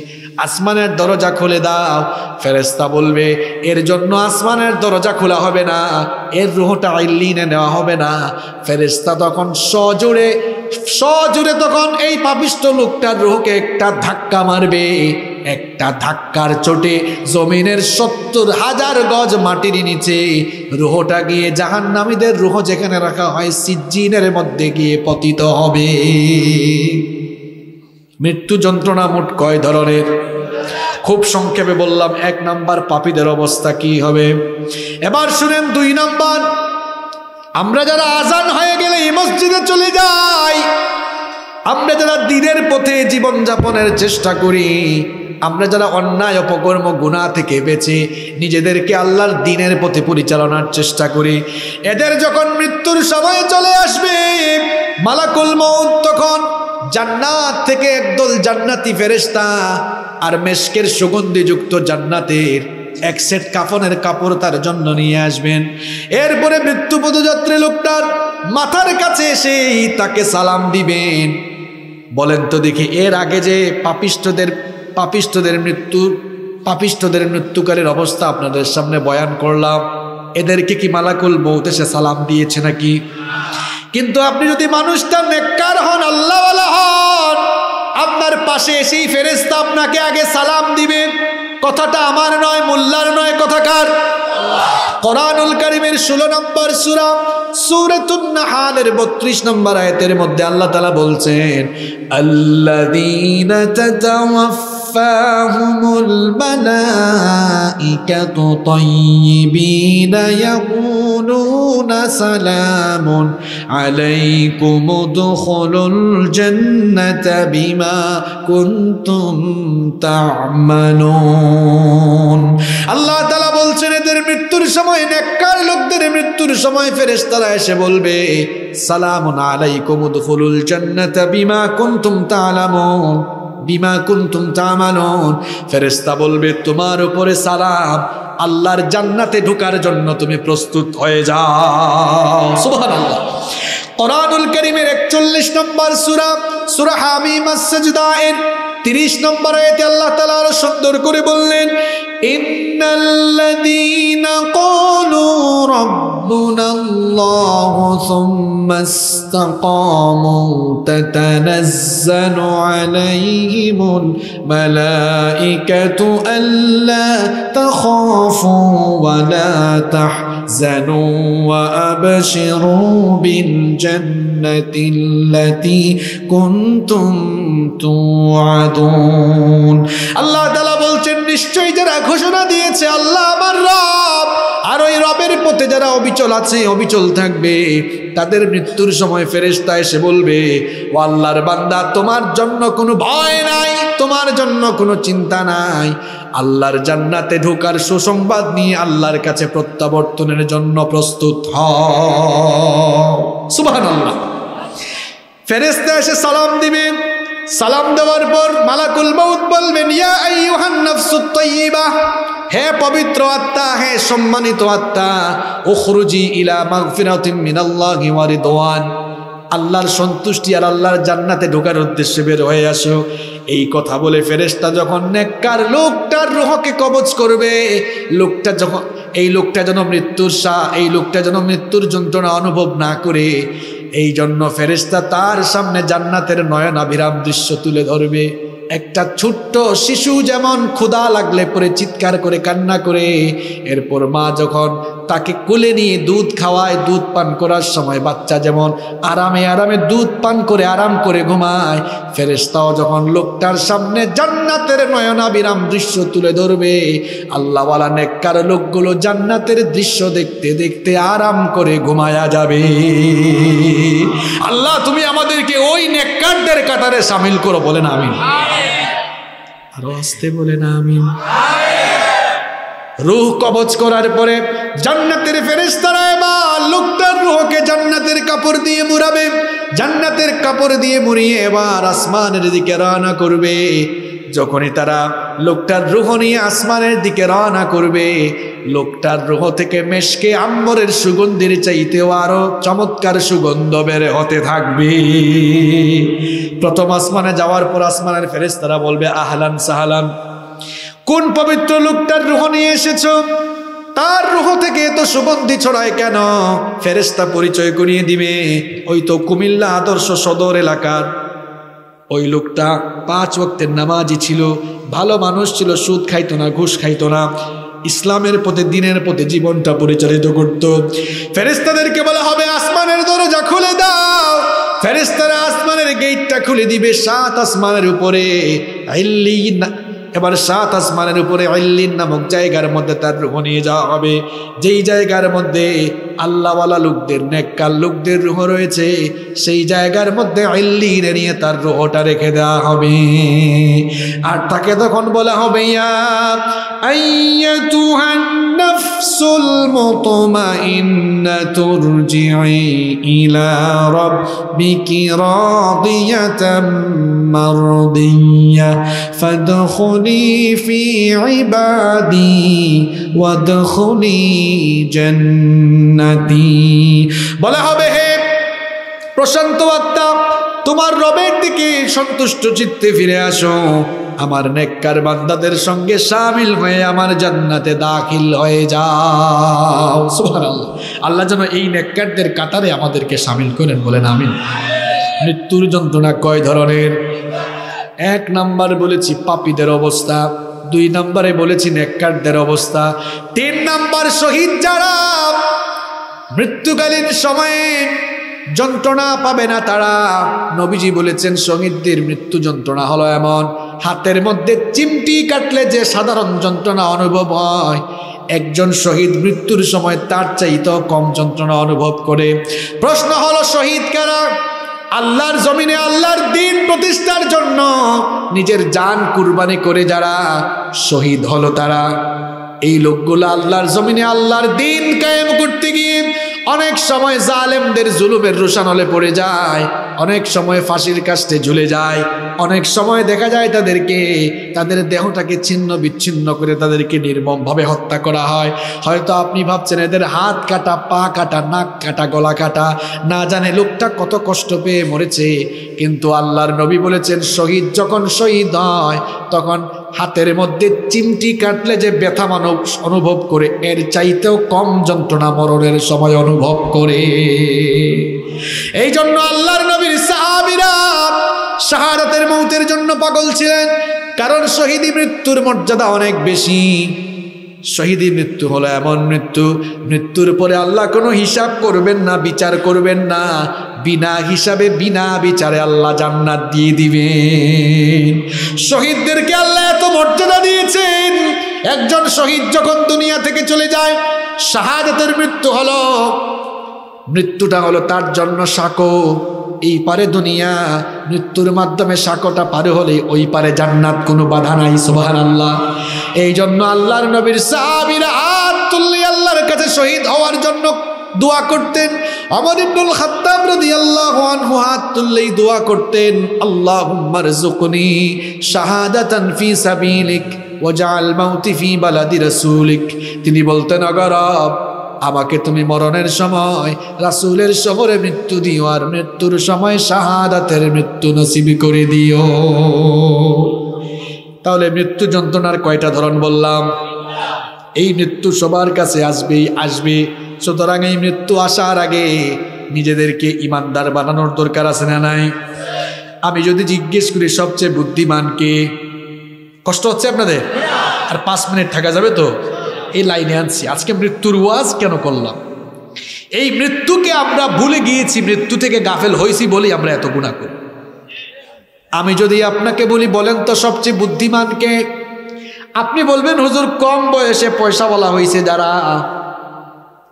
Speaker 1: আসমানের দরজা খুলে দাও। ফেরেশতা বলবে, এর জন্য আসমানের দরজা খোলা হবে না, এর রূহটা ইল্লিনে নেওয়া হবে না। ফেরেশতা তখন সজোরে তখন এই পাপিষ্ঠ লোকটার রূহকে একটা ধাক্কা মারবে। একটা ধাক্কার চোটে জমিনের ৭০,০০০ গজ মাটির নিচে রূহটা গিয়ে জাহান্নামীদের রূহ যেখানে রাখা হয় সিজ্জিনের মধ্যে গিয়ে পতিত হবে। মৃত্যু যন্ত্রণা মোট কয় ধরনের? খুব সংক্ষেপে বললাম। ১ নাম্বার, পাপীদের অবস্থা কি হবে। এবার শুনেন ২ নাম্বার, আমরা যারা আজান হয়ে গেলে এই মসজিদে চলে যাই, আমরা যারা দ্বীনের পথে জীবন যাপনের চেষ্টা করি, আমরা যারা অন্যায় অপকর্ম গুনাহ থেকে বেঁচে নিজেদেরকে আল্লাহর দ্বীনের পথে পরিচালনার চেষ্টা করি, এদের যখন মৃত্যুর সময় চলে আসবে, মালাকুল মউত তখন জান্নাত থেকে একদল জান্নাতি ফেরেশতা আর মেশকের সুগন্ধিযুক্ত জান্নাতের ১ সেট কাফনের কাপড় তার জন্য নিয়ে আসবেন। এরপরে মৃত্যু পদযাত্রী লোকটার মাথার কাছে এসে তাকে সালাম দিবেন। বলেন তো দেখি, এর আগে যে পাপিষ্ঠদের মৃত্যুকারীর অবস্থা আপনাদের সামনে বয়ান করলাম, এদেরকে কি মালাকুল মউত এসে সালাম দিয়েছে নাকি? কিন্তু আপনি যদি মানুষটা নেককার হন, আল্লাহওয়ালা হন, আপনার পাশে এসেই ফেরেশতা আপনাকে আগে সালাম দিবে। কথাটা আমার নয়, মোল্লার নয়, কথা কার? কোরআনুল কারীমের ১৬ নম্বর সূরা সূরাতুন নাহলের ৩২ নম্বর আয়াতের মধ্যে আল্লাহ তাআলা বলছেন, আল্লাযীনা তাতাওয়াফফাহুমুল মালাঈকাতু তাইয়্যিবিনা ইয়াকুলুনা সালামুন আলাইকুম উদখুলুল জান্নাতা বিমা কুনতুম তা'মালুন। আল্লাহ তাআলা বলছেন, এদের মৃত্যুর সময়, নেককার লোকদের মৃত্যুর সময় ফেরেশতারা এসে বলবে, সালামুন আলাইকুম উদখুলুল জান্নাতা বিমা কুনতুম তা'লামুন বিমা কুনতুম তা'মালুন। ফেরেশতা বলবে, তোমার উপরে সালাম, আল্লাহর জান্নাতে ঢোকার জন্য তুমি প্রস্তুত হয়ে যাও। সুবহানাল্লাহ। কোরআনুল কারীমের ৪১ নম্বর সূরা হামিম আস-সাজদা এর ৩০ নম্বর আয়াতে আল্লাহ তাআলা আরো সুন্দর করে বললেন, ইন্নাল্লাযীনা ক্বালু রাব্বুনাল্লাহু সুম্মা ইসতাকামু তাতানাজ্জালু আলাইহিমুল মালাইকাতু আল্লা তাখাফু ওয়া লা তাহজানু ওয়া আবশিরু বিল জান্নাতিল্লাতী কুনতুম তুআদুন। আল্লাহ তাআলা বলছেন, নিশ্চয়ই যারা ঘোষণা দিয়েছে আল্লাহ আমার রব, আর ওই রবের পথে যারা অবিচল আছে, অবিচল থাকবে, তাদের মৃত্যুর সময় ফেরেশতা এসে বলবে, ও আল্লাহর বান্দা, তোমার জন্য কোনো ভয় নাই, তোমার জন্য কোনো চিন্তা নাই, আল্লাহর জান্নাতে ঢোকার সুসংবাদ নিয়ে আল্লাহর কাছে প্রত্যাবর্তনের জন্য প্রস্তুত হও। সুবহানাল্লাহ। ফেরেশতা এসে সালাম দিবে, সালাম দেওয়ার পর মালাকুল মউত বলবেন, ইয়া আইয়ুহান নাফসুত তাইয়্যিবাহ, হে পবিত্র আত্মা, হে সম্মানিত আত্মা, উখরুজি ইলা মাগফিরাতিন মিনাল্লাহি ওয়া রিদওয়ান, আল্লাহর সন্তুষ্টি আর আল্লাহর জান্নাতে ঢোকার উদ্দেশ্যে বের হয়ে আসো। এই কথা বলে ফেরেশতা যখন নেককার লোকটার রূহকে কবজ করবে, এই লোকটা যেন মৃত্যুর যন্ত্রণা অনুভব না করে, এই জন্য ফেরেশতা তার সামনে জান্নাতের নয়নাভিরাম দৃশ্য তুলে ধরবে। একটা ছোট্ট শিশু যেমন ক্ষুধা লাগলে পরে চিৎকার করে কান্না করে, এরপর মা যখন তাকে কোলে নিয়ে দুধ খাওয়ায়, দুধ পান করার সময় বাচ্চা যেমন আরামে আরামে দুধ পান করে আরাম করে ঘুমায়, ফেরেশতাও যখন লোকটার সামনে জান্নাতের নয়নাভিরাম দৃশ্য তুলে ধরবে, আল্লাহওয়ালা নেককার লোকগুলো জান্নাতের দৃশ্য দেখতে দেখতে আরাম করে ঘুমায়া যাবে। আল্লাহ, তুমি আমাদেরকে ওই নেককারদের কাতারে শামিল করো, বলেন আমিন। আরো আসতে বলেন আমিন। রূহ কবজ করার পরে জান্নাতের ফেরেশতারা এবার লোকটার রূহকে জান্নাতের কাপড় দিয়ে মুড়াবে, জান্নাতের কাপড় দিয়ে মুড়িয়ে এবার আসমানের দিকে রওনা করবে। যখনই তারা লোকটার রূহ নিয়ে আসমানের দিকে রওনা করবে, লোকটার রূহ থেকে মেশকে আম্বরের সুগন্ধির চাইতেও আরো চমৎকার সুগন্ধ বের হতে থাকবে। প্রথম আসমানে যাওয়ার পর আসমানের ফেরেশতারা বলবে, আহলান সাহলান, কোন পবিত্র লোকটার রূহ নিয়ে এসেছো? তার রূহ থেকে এত সুগন্ধি ছড়ায় কেন? ফেরেশতা পরিচয় করিয়ে দিবে, ওই তো কুমিল্লা আদর্শ সদর এলাকার ওই লোকটা 5 ওয়াক্তের নামাজি ছিল, ভালো মানুষ ছিল, সুদ খাইতো না, ঘুষ খাইতো না, ইসলামের পথে দিনের পথে জীবনটা পরিচালিত করত। ফেরেশতাদেরকে বলা হবে, আসমানের দরজা খুলে দাও। ফেরেশতারা আসমানের গেটটা খুলে দিবে। 7 আসমানের উপরে এবার 7 আসমানের উপরে ইল্লিন নামক জায়গার মধ্যে তার রূহ নিয়ে যাওয়া হবে, যেই জায়গার মধ্যে আল্লাহওয়ালা লোকদের, নেককার লোকদের রূহ রয়েছে, সেই জায়গার মধ্যে ইল্লিনে নিয়ে তার রূহটা রেখে দেওয়া হবে। আর তাকে তখন বলা হবে, ইয়া আইয়াতুহান নাফসুল মুতমাইন্নাতু ইরজিই ইলা রাব্বিকি রাদিয়াতাম মারদিয়া ফাদখুলি ফি ইবাদি ওয়াদখুলি জান্নাতি। বলা হবে, হে প্রশান্ত আত্মা, তোমার রবের দিকে সন্তুষ্ট চিত্তে ফিরে আসো, আমার নেককার বান্দাদের সঙ্গে শামিল হয়ে আমার জান্নাতে দাখিল হয়ে যাও। সুবহানাল্লাহ। আল্লাহ যেন এই নেককারদের কাতারে আমাদেরকে শামিল করেন, বলেন আমিন। মৃত্যুর যন্ত্রণা কয় ধরনের? 1 নাম্বার বলেছি পাপীদের অবস্থা, 2 নম্বরে বলেছি নেককারদের অবস্থা, 3 নাম্বার শহীদ যারা মৃত্যুকালীন সময়ে যন্ত্রণা পাবে না তারা। নবীজি বলেছেন, শহীদদের মৃত্যু যন্ত্রণা হলো এমন, হাতের মধ্যে চিমটি কাটলে যে সাধারণ যন্ত্রণা অনুভব হয়, একজন শহীদ মৃত্যুর সময় তার চাইতেও কম যন্ত্রণা অনুভব করে। প্রশ্ন হলো, শহীদ কারা? আল্লাহর জমিনে আল্লাহর দ্বীন প্রতিষ্ঠার জন্য নিজের জান কুরবানি করে যারা শহীদ হলো তারা। এই লোকগুলো আল্লাহর জমিনে আল্লাহর দ্বীন কায়েম করতে গিয়ে অনেক সময় জালেমদের জুলুমের রোশানলে পড়ে যায়, অনেক সময় ফাঁসির কাস্টে ঝুলে যায়, অনেক সময় দেখা যায় তাদের দেহটাকে ছিন্ন বিচ্ছিন্ন করে তাদেরকে নির্মমভাবে হত্যা করা হয়। হয়তো আপনি ভাবছেন এদের হাত কাটা, পা কাটা, নাক কাটা, গলা কাটা, না জানে লোকটা কত কষ্ট পেয়ে মরেছে। কিন্তু আল্লাহর নবী বলেছেন, শহীদ যখন শহীদ হয় তখন হাতের মধ্যে চিমটি কাটলে যে ব্যথা মানুষ অনুভব করে, এর চাইতেও কম যন্ত্রণা মরণের সময় অনুভব করে। এই জন্য আল্লাহর নবীর সাহাবীরা শাহাদাতের মৌতের জন্য পাগল ছিলেন, কারণ শহীদি মৃত্যুর মর্যাদা অনেক বেশি। শহীদি মৃত্যু হলো এমন মৃত্যু, মৃত্যুর পরে আল্লাহ কোনো হিসাব করবেন না, বিচার করবেন না, বিনা হিসাবে বিনা বিচারে আল্লাহ জান্নাত দিয়ে দিবেন। শহীদদেরকে আল্লাহ এত মর্যাদা দিয়েছেন। একজন শহীদ যখন দুনিয়া থেকে চলে যায়, শাহাদাতের মৃত্যু হলো, মৃত্যুটা হলো তার জন্য সাঁকো। এই পারে দুনিয়া, মৃত্যুর মাধ্যমে সাঁকোটা পারে হলে ওই পারে জান্নাত, কোনো বাধা নাই। সুবহানাল্লাহ। এই জন্য আল্লাহর নবীর সাহাবীরা হাত তুললে আল্লাহর কাছে শহীদ হওয়ার জন্য দোয়া করতেন। ওমর ইবনুল খাত্তাব রাদিয়াল্লাহু আনহু হাত তুললেই দোয়া করতেন, আল্লাহুম্মা রযুকনি শাহাদাতান ফি সাবিলিক ওয়াজআল মাউতি ফি বালাদি রাসূলিক। তিনি বলতেন, ওগো রব, আমাকে তুমি মরণের সময় রাসূলের শহরে মৃত্যু দিও, আর মৃত্যুর সময় শাহাদাতের মৃত্যু নসিব করে দিও। তাহলে মৃত্যু যন্ত্রণার কয়টা ধরন বললাম? এই মৃত্যু সবার কাছে আসবেই আসবে। সুতরাং এই মৃত্যু আসার আগে নিজেদেরকে ইমানদার বানানোর দরকার আছে না নাই? আমি যদি জিজ্ঞেস করি সবচেয়ে বুদ্ধিমান কে, কষ্ট হচ্ছে আপনাদের? আর 5 মিনিট থাকা যাবে তো? এই লাইনে আনছি। আজকে মৃত্যুর ওয়াজ কেন করলাম? এই মৃত্যুকে আমরা ভুলে গিয়েছি, মৃত্যু থেকে গাফেল হয়েছি বলেই আমরা এত গুনাহ করি। আমি যদি আপনাকে বলি, বলেন তো সবচেয়ে বুদ্ধিমান কে? আপনি বলবেন, হুজুর কম বয়সে পয়সা বলা হয়েছে যারা,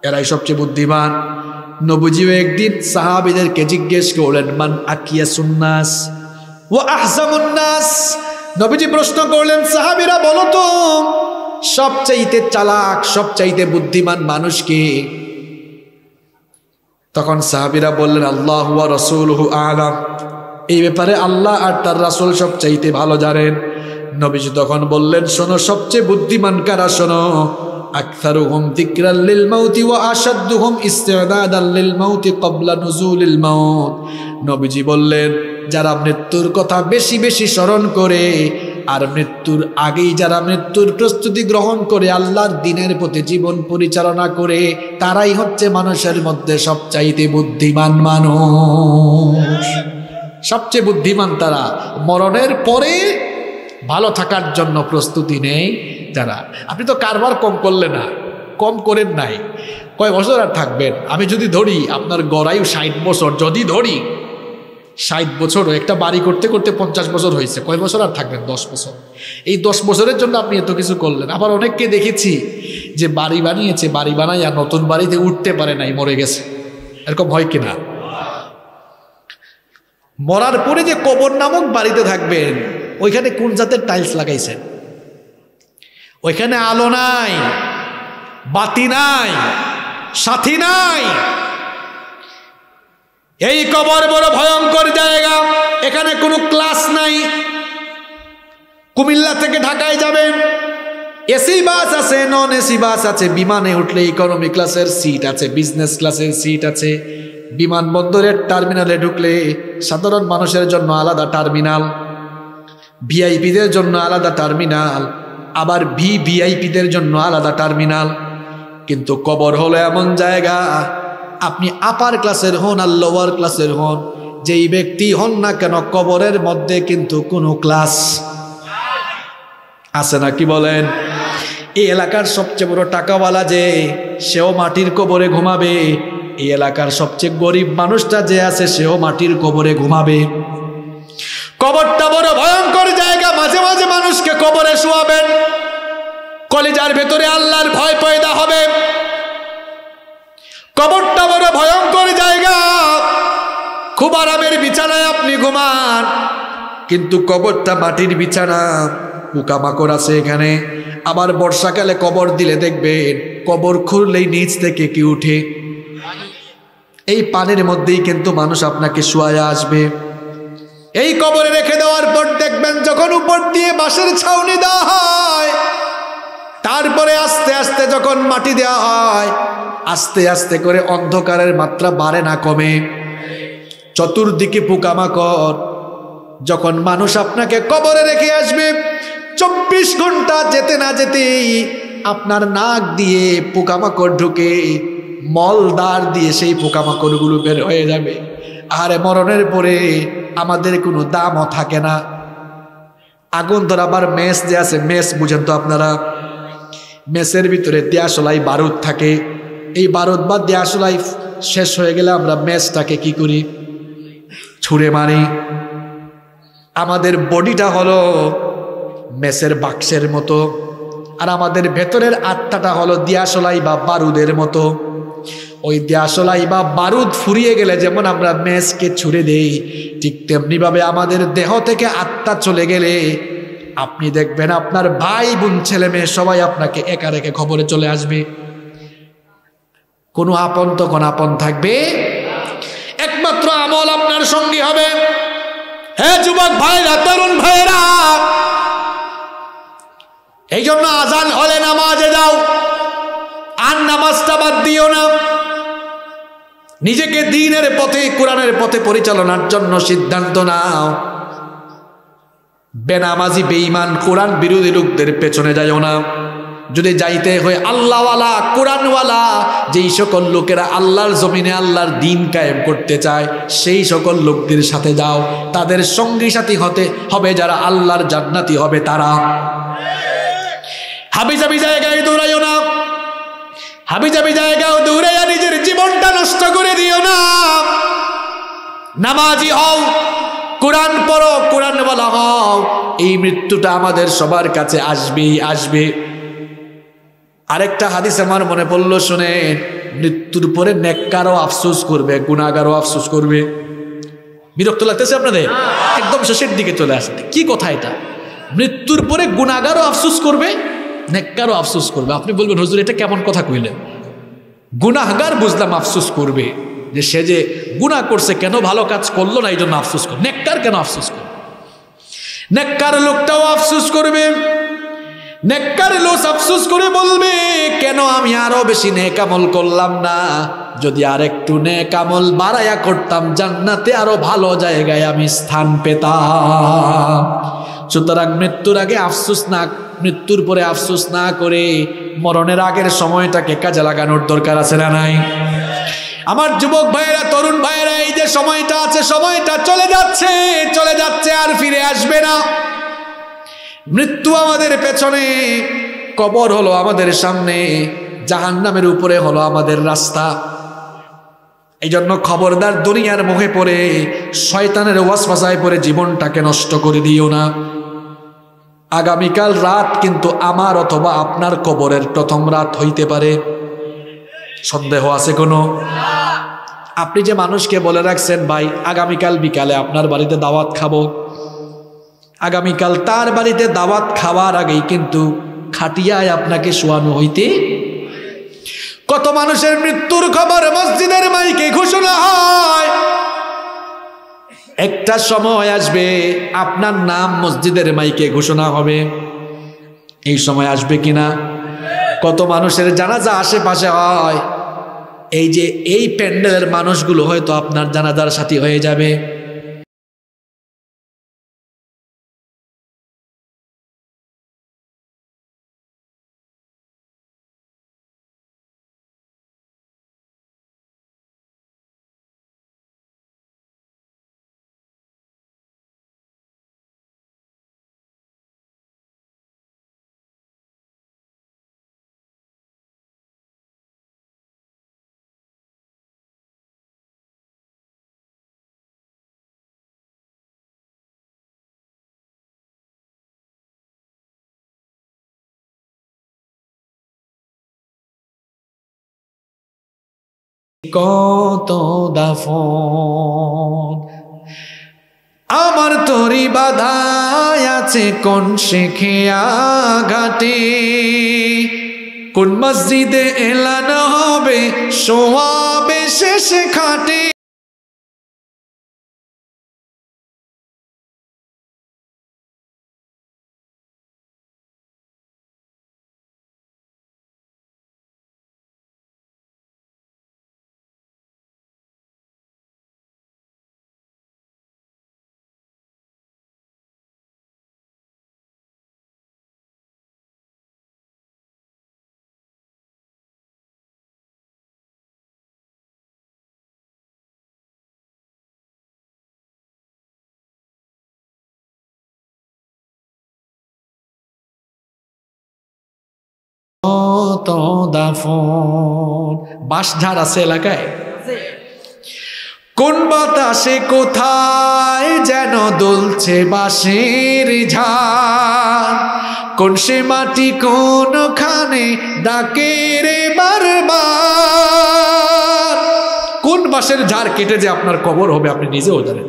Speaker 1: এরাই সবচেয়ে বুদ্ধিমান। নবীজিও একদিন সাহাবীদেরকে জিজ্ঞেস করলেন, মান আকিয়াসুন নাস ওয়া আহজামুন নাস। নবীজি প্রশ্ন করলেন, সাহাবীরা বলো তো সবচাইতে চালাক, সবচাইতে বুদ্ধিমান মানুষ কে? তখন সাহাবীরা বললেন, আল্লাহু ওয়া রাসূলুহু আ'লাম। এই ব্যাপারে আল্লাহ আর তার রাসূল সবচাইতে ভালো জানেন। নবীজি তখন বললেন, শোনো সবচেয়ে বুদ্ধিমান কারা, শোনো, আকসারুহুম যিকরাল লিল মাউতি ওয়া আশাদ্দুহুম ইসতিদাদাল লিল মাউতি ক্বাবলা নুজুলিল মাউত। নবীজি বললেন, যারা মৃত্যুর কথা বেশি বেশি স্মরণ করে আর মৃত্যুর আগেই যারা মৃত্যুর প্রস্তুতি গ্রহণ করে আল্লাহর দ্বীনের প্রতি জীবন পরিচালনা করে, তারাই হচ্ছে মানুষের মধ্যে সবচাইতে বুদ্ধিমান মানুষ। সবচেয়ে বুদ্ধিমান তারা, মরণের পরে ভালো থাকার জন্য প্রস্তুতি নেই যারা। আপনি তো কারবার কম করলেন না, কম করেন নাই, কয় বছর আর থাকবেন? আমি যদি ধরি আপনার গড়ায়ু 60 বছর, যদি ধরি 60 বছর, একটা বাড়ি করতে করতে 50 বছর হয়েছে, কয় বছর আর থাকবেন? 10 বছর। এই 10 বছরের জন্য আপনি এত কিছু করলেন। আবার অনেককে দেখেছি যে বাড়ি বানিয়েছে, বাড়ি বানাই আর নতুন বাড়িতে উঠতে পারে নাই, মরে গেছে। এরকম হয় কিনা? মরার পরে যে কবর নামক বাড়িতে থাকবেন, ওইখানে কোন জাতের টাইলস লাগাইছেন? ওইখানে আলো নাই, বাতি নাই, সাথী নাই। এই কবর বড় ভয়ঙ্কর জায়গা। এখানে কোনো ক্লাস নাই। কুমিল্লা থেকে ঢাকায় যাবেন, এসি বাস আছে, নন এসি বাস আছে। বিমানে উঠলে ইকোনমি ক্লাসের সিট আছে, বিজনেস ক্লাসের সিট আছে। বিমানবন্দরের টার্মিনালে ঢুকলে সাধারণ মানুষের জন্য আলাদা টার্মিনাল, ভিআইপিদের জন্য আলাদা টার্মিনাল, আবার ভিভিআইপিদের জন্য আলাদা টার্মিনাল। কিন্তু কবর হলো এমন জায়গা, আপনি আপার ক্লাসের হন আর লোয়ার ক্লাসের হন, যেই ব্যক্তি হন না কেন, কবরের মধ্যে কিন্তু কোনো ক্লাস আছে না। কি বলেন? এই এলাকার সবচেয়ে বড় টাকাওয়ালা যে, সেও মাটির কবরে ঘুমাবে। এই এলাকার সবচেয়ে গরিব মানুষটা যে আছে, সেও মাটির কবরে ঘুমাবে। কবরটা বড় ভয়ঙ্কর জায়গা। মাঝে মাঝে মানুষকে কবরে শোয়াবেন, কলিজার ভেতরে আল্লাহর ভয় পয়দা হবে। কবরটা বড় ভয়ঙ্কর জায়গা। খুব আরামের বিছানায় আপনি ঘুমান, কিন্তু কবরটা মাটির বিছানা, পোকামাকড় আছে এখানে। আবার বর্ষাকালে কবর দিলে দেখবেন, কবর খুললেই নিচ থেকে কি উঠে, এই পানির মধ্যেই কিন্তু মানুষ আপনাকে শোয়া আসবে। এই কবরে রেখে দেওয়ার পর দেখবেন, যখন উপর দিয়ে বাঁশের ছাউনি দেওয়া হয়, তারপরে আস্তে আস্তে যখন মাটি দেওয়া হয়, আস্তে আস্তে করে অন্ধকারের মাত্রা বাড়ে না কমে। চতুর্দিকে পোকামাকড়। যখন মানুষ আপনাকে কবরে রেখে আসবে, 24 ঘন্টা যেতে না যেতেই আপনার নাক দিয়ে পোকামাকড় ঢুকে মলদার দিয়ে সেই পোকামাকড়গুলো বের হয়ে যাবে। আর মরণের পরে আমাদের কোনো দামও থাকে না। আগুন ধরাবার মেস যে আছে, মেস বুঝেন তো আপনারা, মেসের ভিতরে দেয়াশলাই বারুদ থাকে। এই বারুদ বা দেয়াশলাই শেষ হয়ে গেলে আমরা মেসটাকে কি করি? ছুঁড়ে মারি। আমাদের বডিটা হলো মেসের বাক্সের মতো, আর আমাদের ভেতরের আত্মাটা হলো দেয়াশলাই বা বারুদের মতো। ওই দেয়াশলাই বা বারুদ ফুরিয়ে গেলে যেমন আমরা মেসকে ছুঁড়ে দেই, ঠিক তেমনিভাবে আমাদের দেহ থেকে আত্মা চলে গেলে আপনি দেখবেন আপনার ভাই বোন ছেলে মেয়ে সবাই আপনাকে একা রেখে খবরে চলে আসবে। কোনো আপন তখন আপন থাকবে, একমাত্র আমল আপনার সঙ্গী হবে। হ্যাঁ যুবক ভাইরা, তরুণ ভাইরা, এই জন্য আজান হলে নামাজে যাও, আর নামাজটা বাদ দিও না। নিজেকে দ্বীনের পথে, কোরআনের পথে পরিচালনার জন্য সিদ্ধান্ত নাও। বেনামাজি, বেঈমান, কোরআন বিরোধী লোকদের পেছনে যাইও না। যদি যাইতে হয় আল্লাহওয়ালা, কোরআনওয়ালা, যেই সকল লোকেরা আল্লাহর জমিনে আল্লাহর দ্বীন কায়েম করতে চায়, সেই সকল লোকদের সাথে যাও। তাদের সঙ্গী সাথী হতে হবে যারা আল্লাহর জান্নাতি হবে তারা। হাবিজাবি জায়গায় দৌড়াইও না, হাবিজাবি জায়গাও দৌড়াইয়া নিজের জীবনটা নষ্ট করে দিও না। নামাজি হও, কোরআন পড়ো, কোরআনওয়ালা হও। এই মৃত্যুটা আমাদের সবার কাছে আসবেই আসবে। আরেকটা হাদিস আমার মনে পড়লো, শুনে, মৃত্যুর পরে নেককারও আফসোস করবে, গুনাহগারও আফসোস করবে। বিরক্ত লাগতেছে আপনাদের? একদম শেষের দিকে চলে আসছে, কি কথা এটা? মৃত্যুর পরে গুনাহগারও আফসোস করবে, নেককারও আফসোস করবে। আপনি বলবেন হুজুর এটা কেমন কথা কইলেন? গুনাহগার বুঝলাম আফসোস করবে, যে সে যে গুনাহ করছে, কেন ভালো কাজ করলো না, এই জন্য আফসোস করবে। নেককার কেন আফসোস করবে? নেককার লোকটাও আফসোস করবে। নেককার লোক আফসোস করে বলবে, কেন আমি আরো বেশি নেক আমল করলাম না? যদি আরেকটু নেক আমল বাড়ায়া করতাম, জান্নাতে আরো ভালো জায়গায় আমি স্থান পেতাম। সুতরাং মৃত্যুর আগে আফসোস না, মৃত্যুর পরে আফসোস না করে মরণের আগের সময়টাকে কাজে লাগানোর দরকার আছে না নাই? আমার যুবক ভাইয়েরা, তরুণ ভাইয়েরা, এই যে সময়টা আছে, সময়টা চলে যাচ্ছে, চলে যাচ্ছে, আর ফিরে আসবে না। মৃত্যু আমাদের পেছনে, কবর হলো আমাদের সামনে, জাহান্নামের উপরে হলো আমাদের রাস্তা। এই জন্য খবরদার, দুনিয়ার মুখে পড়ে, শয়তানের ওয়াসওয়াসায় পড়ে জীবনটাকে নষ্ট করে দিও না। আগামীকাল রাত কিন্তু আমার অথবা আপনার কবরের প্রথম রাত হইতে পারে। সন্দেহ আছে কোনো? আপনি যে মানুষকে বলে রাখছেন, ভাই আগামীকাল বিকালে আপনার বাড়িতে দাওয়াত খাবো, আগামীকাল তার বাড়িতে দাওয়াত খাওয়ার আগেই কিন্তু খাটিয়ায় আপনাকে শোয়ানো হইতে। কত মানুষের মৃত্যুর খবর মসজিদের মাইকে ঘোষণা হয়। একটা সময় আসবে আপনার নাম মসজিদের মাইকে ঘোষণা হবে। এই সময় আসবে কিনা? কত মানুষের জানাজা আশেপাশে হয়, এই যে এই প্যান্ডেলের মানুষগুলো হয়তো আপনার জানাজার সাথী হয়ে যাবে। কত দাফন আমার তরি বাধায় আছে, কোন শেখে আঘাটে, কোন মসজিদে এলান হবে শোয়াবে শেষে খাটে। কত দাফন। বাঁশঝাড় আছে এলাকায়? কোন বাতাসে কোথায় যেন দুলছে বাঁশের ঝাড়, কোন সে মাটি কোনখানে ডাকে রে বারবার। কোন বাঁশের ঝাড় কেটে যে আপনার কবর হবে আপনি নিজেও জানেন।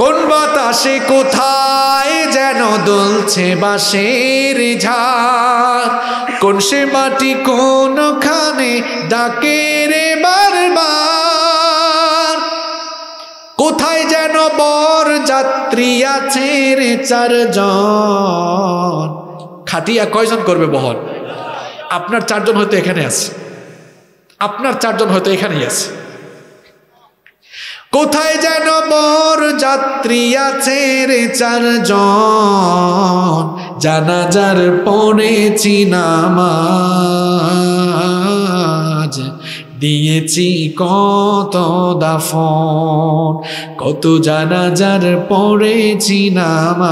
Speaker 1: কোন বাতাসে কোথায় যেন দুলছে বাঁশের ঝাড়, কোন সে মাটি কোনখানে ডাকে রে বারবার। কোথায় যেন বর যাত্রী আছে রে চারজন। খাটিয়া কয়জন করবে বহন? আপনার চারজন হয়তো এখানে আছে, আপনার চারজন হয়তো এখানেই আছে। কোথায় যেন বর যাত্রী আছে রে চারজন, জানাজার পড়েছি নামাজ, দিয়েছি কত দাফন। কত জানাজার পড়েছি নামাজ,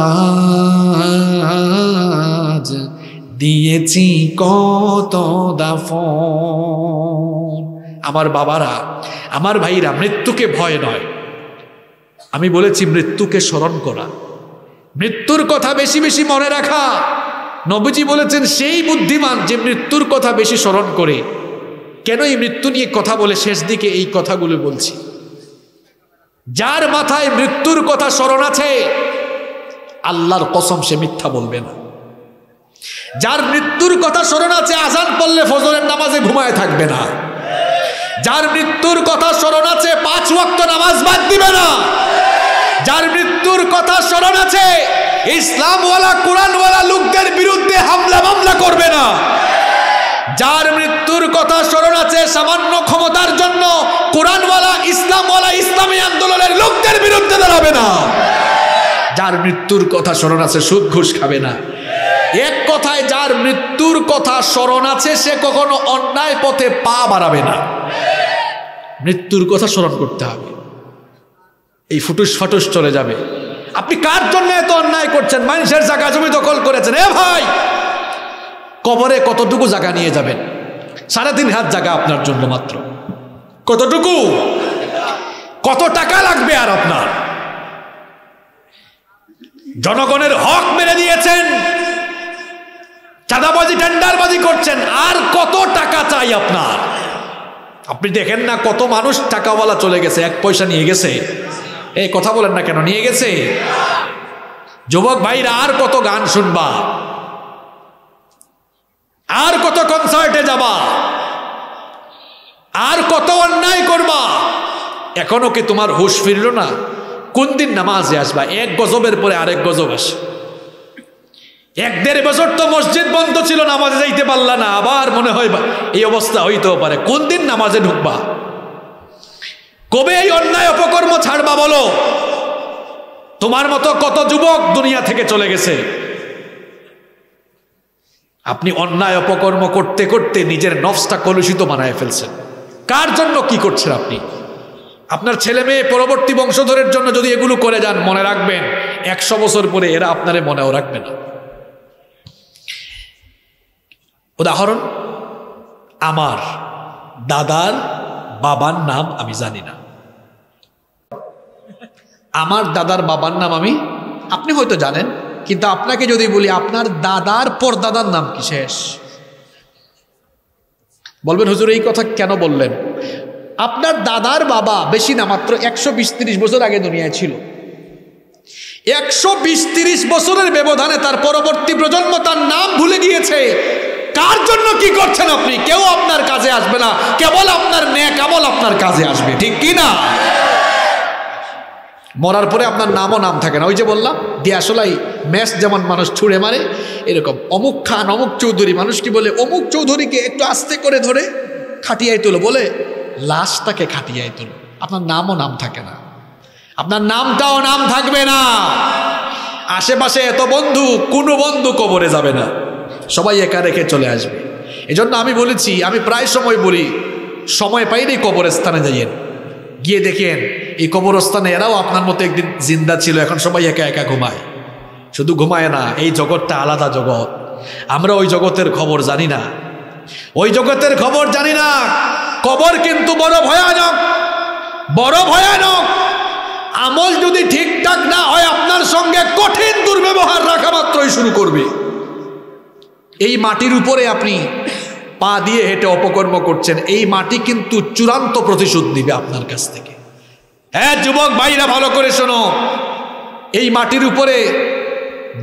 Speaker 1: দিয়েছি কত দাফন। আমার বাবারা, আমার ভাইরা, মৃত্যুকে ভয় নয়, আমি বলেছি মৃত্যুকে স্মরণ করা, মৃত্যুর কথা বেশি বেশি মনে রাখা। নবীজি বলেছেন সেই বুদ্ধিমান যে মৃত্যুর কথা বেশি স্মরণ করে। কেন এই মৃত্যু নিয়ে কথা বলে শেষ দিকে এই কথাগুলো বলছি? যার মাথায় মৃত্যুর কথা স্মরণ আছে আল্লাহর কসম সে মিথ্যা বলবে না। যার মৃত্যুর কথা স্মরণ আছে আজান পড়লে ফজরের নামাজে ঘুমায় থাকবে না। যার মৃত্যুর কথা স্মরণ আছে 5 ওয়াক্ত নামাজ বাদ দিবে না। যার মৃত্যুর কথা স্মরণ আছে ইসলামওয়ালা কোরআনওয়ালা লোকদের বিরুদ্ধে হামলা মামলা করবে না। যার মৃত্যুর কথা স্মরণ আছে সামান্য ক্ষমতার জন্য কোরআনওয়ালা ইসলামওয়ালা ইসলামী আন্দোলনের লোকদের বিরুদ্ধে দাঁড়াবে না। যার মৃত্যুর কথা স্মরণ আছে সুদ ঘুষ খাবে না। এক কথায় যার মৃত্যুর কথা স্মরণ আছে সে কখনো অন্যায় পথে পা বাড়াবে না। মৃত্যুর কথা স্মরণ করতে হবে। এই ফুটুস ফাটুস চলে যাবে। আপনি কার জন্য এত অন্যায় করছেন? মানুষের জায়গা জমি দখল করেছেন। এ ভাই, কবরে কতটুকু জায়গা নিয়ে যাবেন? 3.5 হাত জায়গা আপনার জন্য মাত্র। কতটুকু? কত টাকা লাগবে আর আপনার? জনগণের হক মেরে দিয়েছেন, চাঁদাবাজি টেন্ডারবাজি করছেন, আর কত টাকা চাই আপনার? আপনি দেখেন না কত মানুষ টাকাওয়ালা চলে গেছে, 1 পয়সা নিয়ে গেছে। এই কথা বলেন না কেন? নিয়ে গেছে। যুবক ভাইরা, আর কত গান শুনবা? আর কত কনসার্টে যাবা? আর কত অন্যায় করবা? এখনো কি তোমার হুঁশ ফিরল না? কোন দিন নামাজে আসবা? 1 গজবের পরে আরেক গজব আসে। 1-1.5 বছর তো মসজিদ বন্ধ ছিল, নামাজে যাইতে পারলা না, আবার মনে হয় এই অবস্থা হইতেও পারে। কোন দিন নামাজে ঢুকবা? কবে এই অন্যায় অপকর্ম ছাড়বা বলো? তোমার মতো কত যুবক দুনিয়া থেকে চলে গেছে। আপনি অন্যায় অপকর্ম করতে করতে নিজের নফসটা কলুষিত বানায় ফেলছেন। কার জন্য কি করছেন আপনি? আপনার ছেলে মেয়ে পরবর্তী বংশধরের জন্য যদি এগুলো করে যান, মনে রাখবেন 100 বছর পরে এরা আপনারে মনেও রাখবে না। উদাহরণ, আমার দাদার বাবার নাম আমি জানি না। আমার দাদার বাবার নাম আপনি হয়তো জানেন, কিন্তু আপনাকে যদি বলি আপনার দাদার পরদাদার নাম কি, শেষ। বলবেন হুজুর এই কথা কেন বললেন? আপনার দাদার বাবা বেশি না, মাত্র 120-30 বছর আগে দুনিয়ায় ছিল। 120-30 বছরের ব্যবধানে তার পরবর্তী প্রজন্ম তার নাম ভুলে গিয়েছে। কার জন্য কি করছেন আপনি? কেউ আপনার কাজে আসবে না, কেবল আপনার নেক আমল আপনার কাজে আসবে, ঠিক কি না? মরার পরে আপনার নামও নাম থাকে না। ওই যে বললাম দিয়াশলাই ম্যাচ যেমন মানুষ ছুঁড়ে মারে, এরকম অমুক খান, অমুক চৌধুরী, মানুষ কি বলে অমুক চৌধুরীকে একটু আস্তে করে ধরে খাটিয়ায় তোলো, বলে লাশটাকে খাটিয়ায় তোলো। আপনার নামও নাম থাকে না, আপনার নামটাও নাম থাকবে না। আশেপাশে এত বন্ধু, কোনো বন্ধু কবরে যাবে না, সবাই একা রেখে চলে আসবে। এজন্য আমি বলেছি, আমি প্রায় সময় বলি, সময় পাইলেই কবরস্থানে যাইয়েন, গিয়ে দেখেন এই কবরস্থানে এরাও আপনার মতো একদিন জিন্দা ছিল, এখন সবাই একা একা ঘুমায়। শুধু ঘুমায় না, এই জগৎটা আলাদা জগৎ। আমরা ওই জগতের খবর জানি না, ওই জগতের খবর জানি না। কবর কিন্তু বড় ভয়ানক, বড় ভয়ানক। আমল যদি ঠিকঠাক না হয় আপনার সঙ্গে কঠিন দুর্ব্যবহার রাখা মাত্রই শুরু করবে। এই মাটির উপরে আপনি পা দিয়ে হেঁটে অপকর্ম করছেন, এই মাটি কিন্তু চূড়ান্ত প্রতিশোধ নিবে আপনার কাছ থেকে। হ্যাঁ যুবক ভাইরা ভালো করে শোনো, এই মাটির উপরে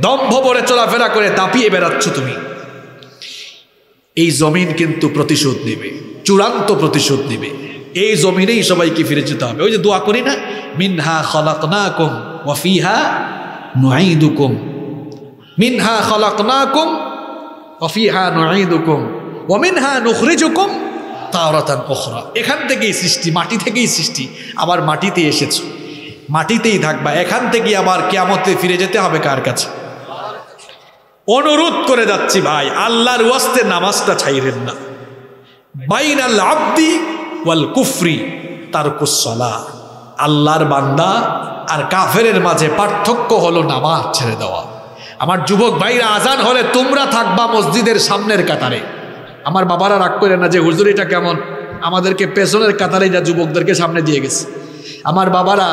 Speaker 1: দম্ভ ভরে চলাফেরা করে দাপিয়ে বেড়াচ্ছ তুমি, এই জমিন কিন্তু প্রতিশোধ নেবে, চূড়ান্ত প্রতিশোধ নেবে। এই জমিনেই সবাইকে ফিরে যেতে হবে। ওই যে দোয়া করি না, মিনহা খলাকনাকুম ওয়া ফিহা নুঈদুকুম, মিনহা খলাকনাকুম ওয়া ফিহা নুঈদুকুম ওয়া মিনহা নুখরিজুকুম তারাতান উখরা। এখান থেকেই সৃষ্টি, মাটি থেকেই সৃষ্টি, আবার মাটিতে এসেছো, মাটিতেই থাকবা। এখান থেকে আবার কিয়ামতে ফিরে যেতে হবে কার কাছে? অনুরোধ করে যাচ্ছি ভাই, আল্লাহর ওয়াস্তে নামাজটা ছাইরেন না। বাইনাল আবদি ওয়াল কুফরি তারকুস সালাহ। আল্লাহর বান্দা আর কাফেরের মাঝে পার্থক্য হলো নামাজ ছেড়ে দেওয়া। আমার যুবক ভাইরা, আজান হলে তোমরা থাকবা মসজিদের সামনের কাতারে। আমার বাবারা রাগ করে না যে হুজুর এটা কেমন, আমাদেরকে পেছনের কাতারে যা যুবকদেরকে সামনে দিয়ে গেছে। আমার বাবারা,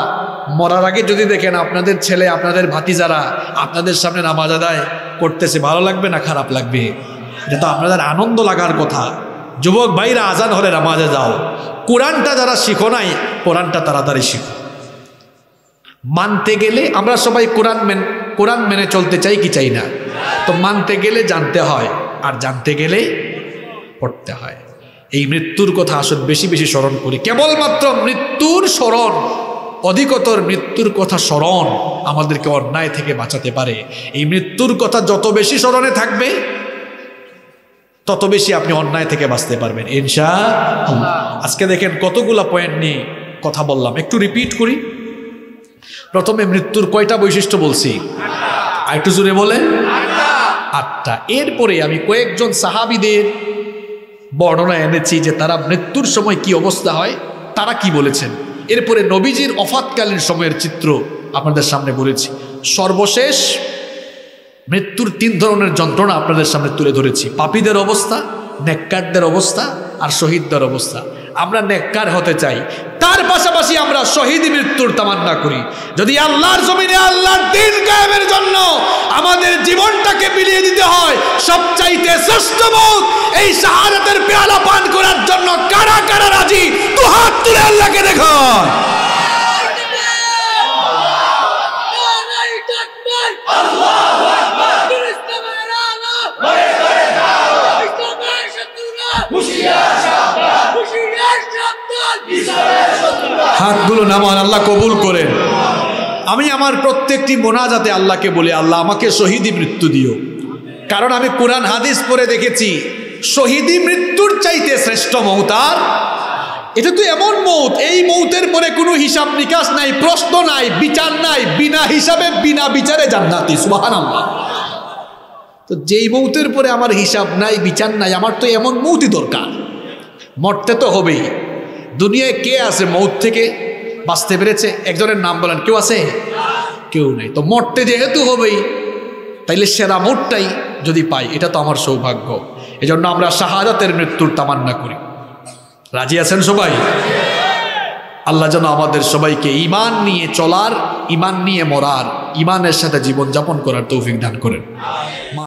Speaker 1: মরার আগে যদি দেখেন আপনাদের ছেলে, আপনাদের ভাতিজারা আপনাদের সামনে নামাজ আদায় করতেছে, ভালো লাগবে না খারাপ লাগবে? এটা তো আপনাদের আনন্দ লাগার কথা। যুবক ভাইরা, আজান হলে নামাজে যাও। কোরআনটা যারা শিখো নাই, কোরআনটা তাড়াতাড়ি শিখো। মানতে গেলে আমরা সবাই কোরআন মেনে চলতে চাই কি চাই না? তো মানতে গেলে জানতে হয়, আর জানতে গেলে পড়তে হয়। এই মৃত্যুর কথা আসলে বেশি বেশি স্মরণ করি। কেবলমাত্র মৃত্যুর স্মরণ, অধিকতর মৃত্যুর কথা স্মরণ আমাদেরকে অন্যায় থেকে বাঁচাতে পারে। এই মৃত্যুর কথা যত বেশি স্মরণে থাকবে, তত বেশি আপনি অন্যায় থেকে বাঁচতে পারবেন ইনশাআল্লাহ। আজকে দেখেন কতগুলা পয়েন্ট নিয়ে কথা বললাম, একটু রিপিট করি। প্রথমে মৃত্যুর কয়টা বৈশিষ্ট্য বলছি? আরেকটু জোরে বলেন। 8টা। এরপরে আমি কয়েকজন সাহাবীদের বর্ণনা এনেছি যে তারা মৃত্যুর সময় কি অবস্থা হয়, তারা কি বলেছেন। এরপরে নবীজির অফাতকালীন সময়ের চিত্র আপনাদের সামনে বলেছি। সর্বশেষ মৃত্যুর 3 ধরনের যন্ত্রণা আপনাদের সামনে তুলে ধরেছি। পাপীদের অবস্থা, নেককারদের অবস্থা আর শহীদদের অবস্থা। আমরা নেককার হতে চাই, তার পাশাপাশি আমরা শহীদ মৃত্যুর তামান্না করি। যদি আল্লাহর জমিনে আল্লাহর দ্বীন কায়েমের জন্য আমাদের জীবনটাকে বিলিয়ে দিতে হয়, সবচাইতে শ্রেষ্ঠ মওত এই শাহাদাতের পেয়ালা পান করার জন্য কারা কারা রাজি? তো হাত তুলে আল্লাহকে দেখান। হাতগুলো নামান, আল্লাহ কবুল করেন। আমি আমার প্রত্যেকটি মোনাজাতে আল্লাহকে বলি, আল্লাহ আমাকে শহীদি মৃত্যু দিও। কারণ আমি কোরআন হাদিস পড়ে দেখেছি, শহীদি মৃত্যুর চাইতে শ্রেষ্ঠ মওত আর এটা তো এমন মওত, এই মওতের পরে কোনো হিসাব নিকাশ নাই, প্রশ্ন নাই, বিচার নাই, বিনা হিসাবে বিনা বিচারে জান্নাতি। সুবহানাল্লাহ। তো যেই মওতের পরে আমার হিসাব নাই, বিচার নাই, আমার তো এমন মওতই দরকার। মরতে তো হবেই। দুনিয়ায় কে আছে মওত থেকে বাঁচতে পেরেছে? একজনের নাম বলেন, কেউ আছে? কেউ নেই। তো মরতে যেহেতু হবেই, তাইলে সেরা মওতটাই যদি পাই, এটা তো আমার সৌভাগ্য। এজন্য আমরা শাহাদাতের মৃত্যুর তামান্না করি। রাজি আছেন সবাই? আল্লাহ যেন আমাদের সবাইকে ঈমান নিয়ে চলার, ঈমান নিয়ে মরার, ঈমানের সাথে জীবনযাপন করার তৌফিক দান করেন।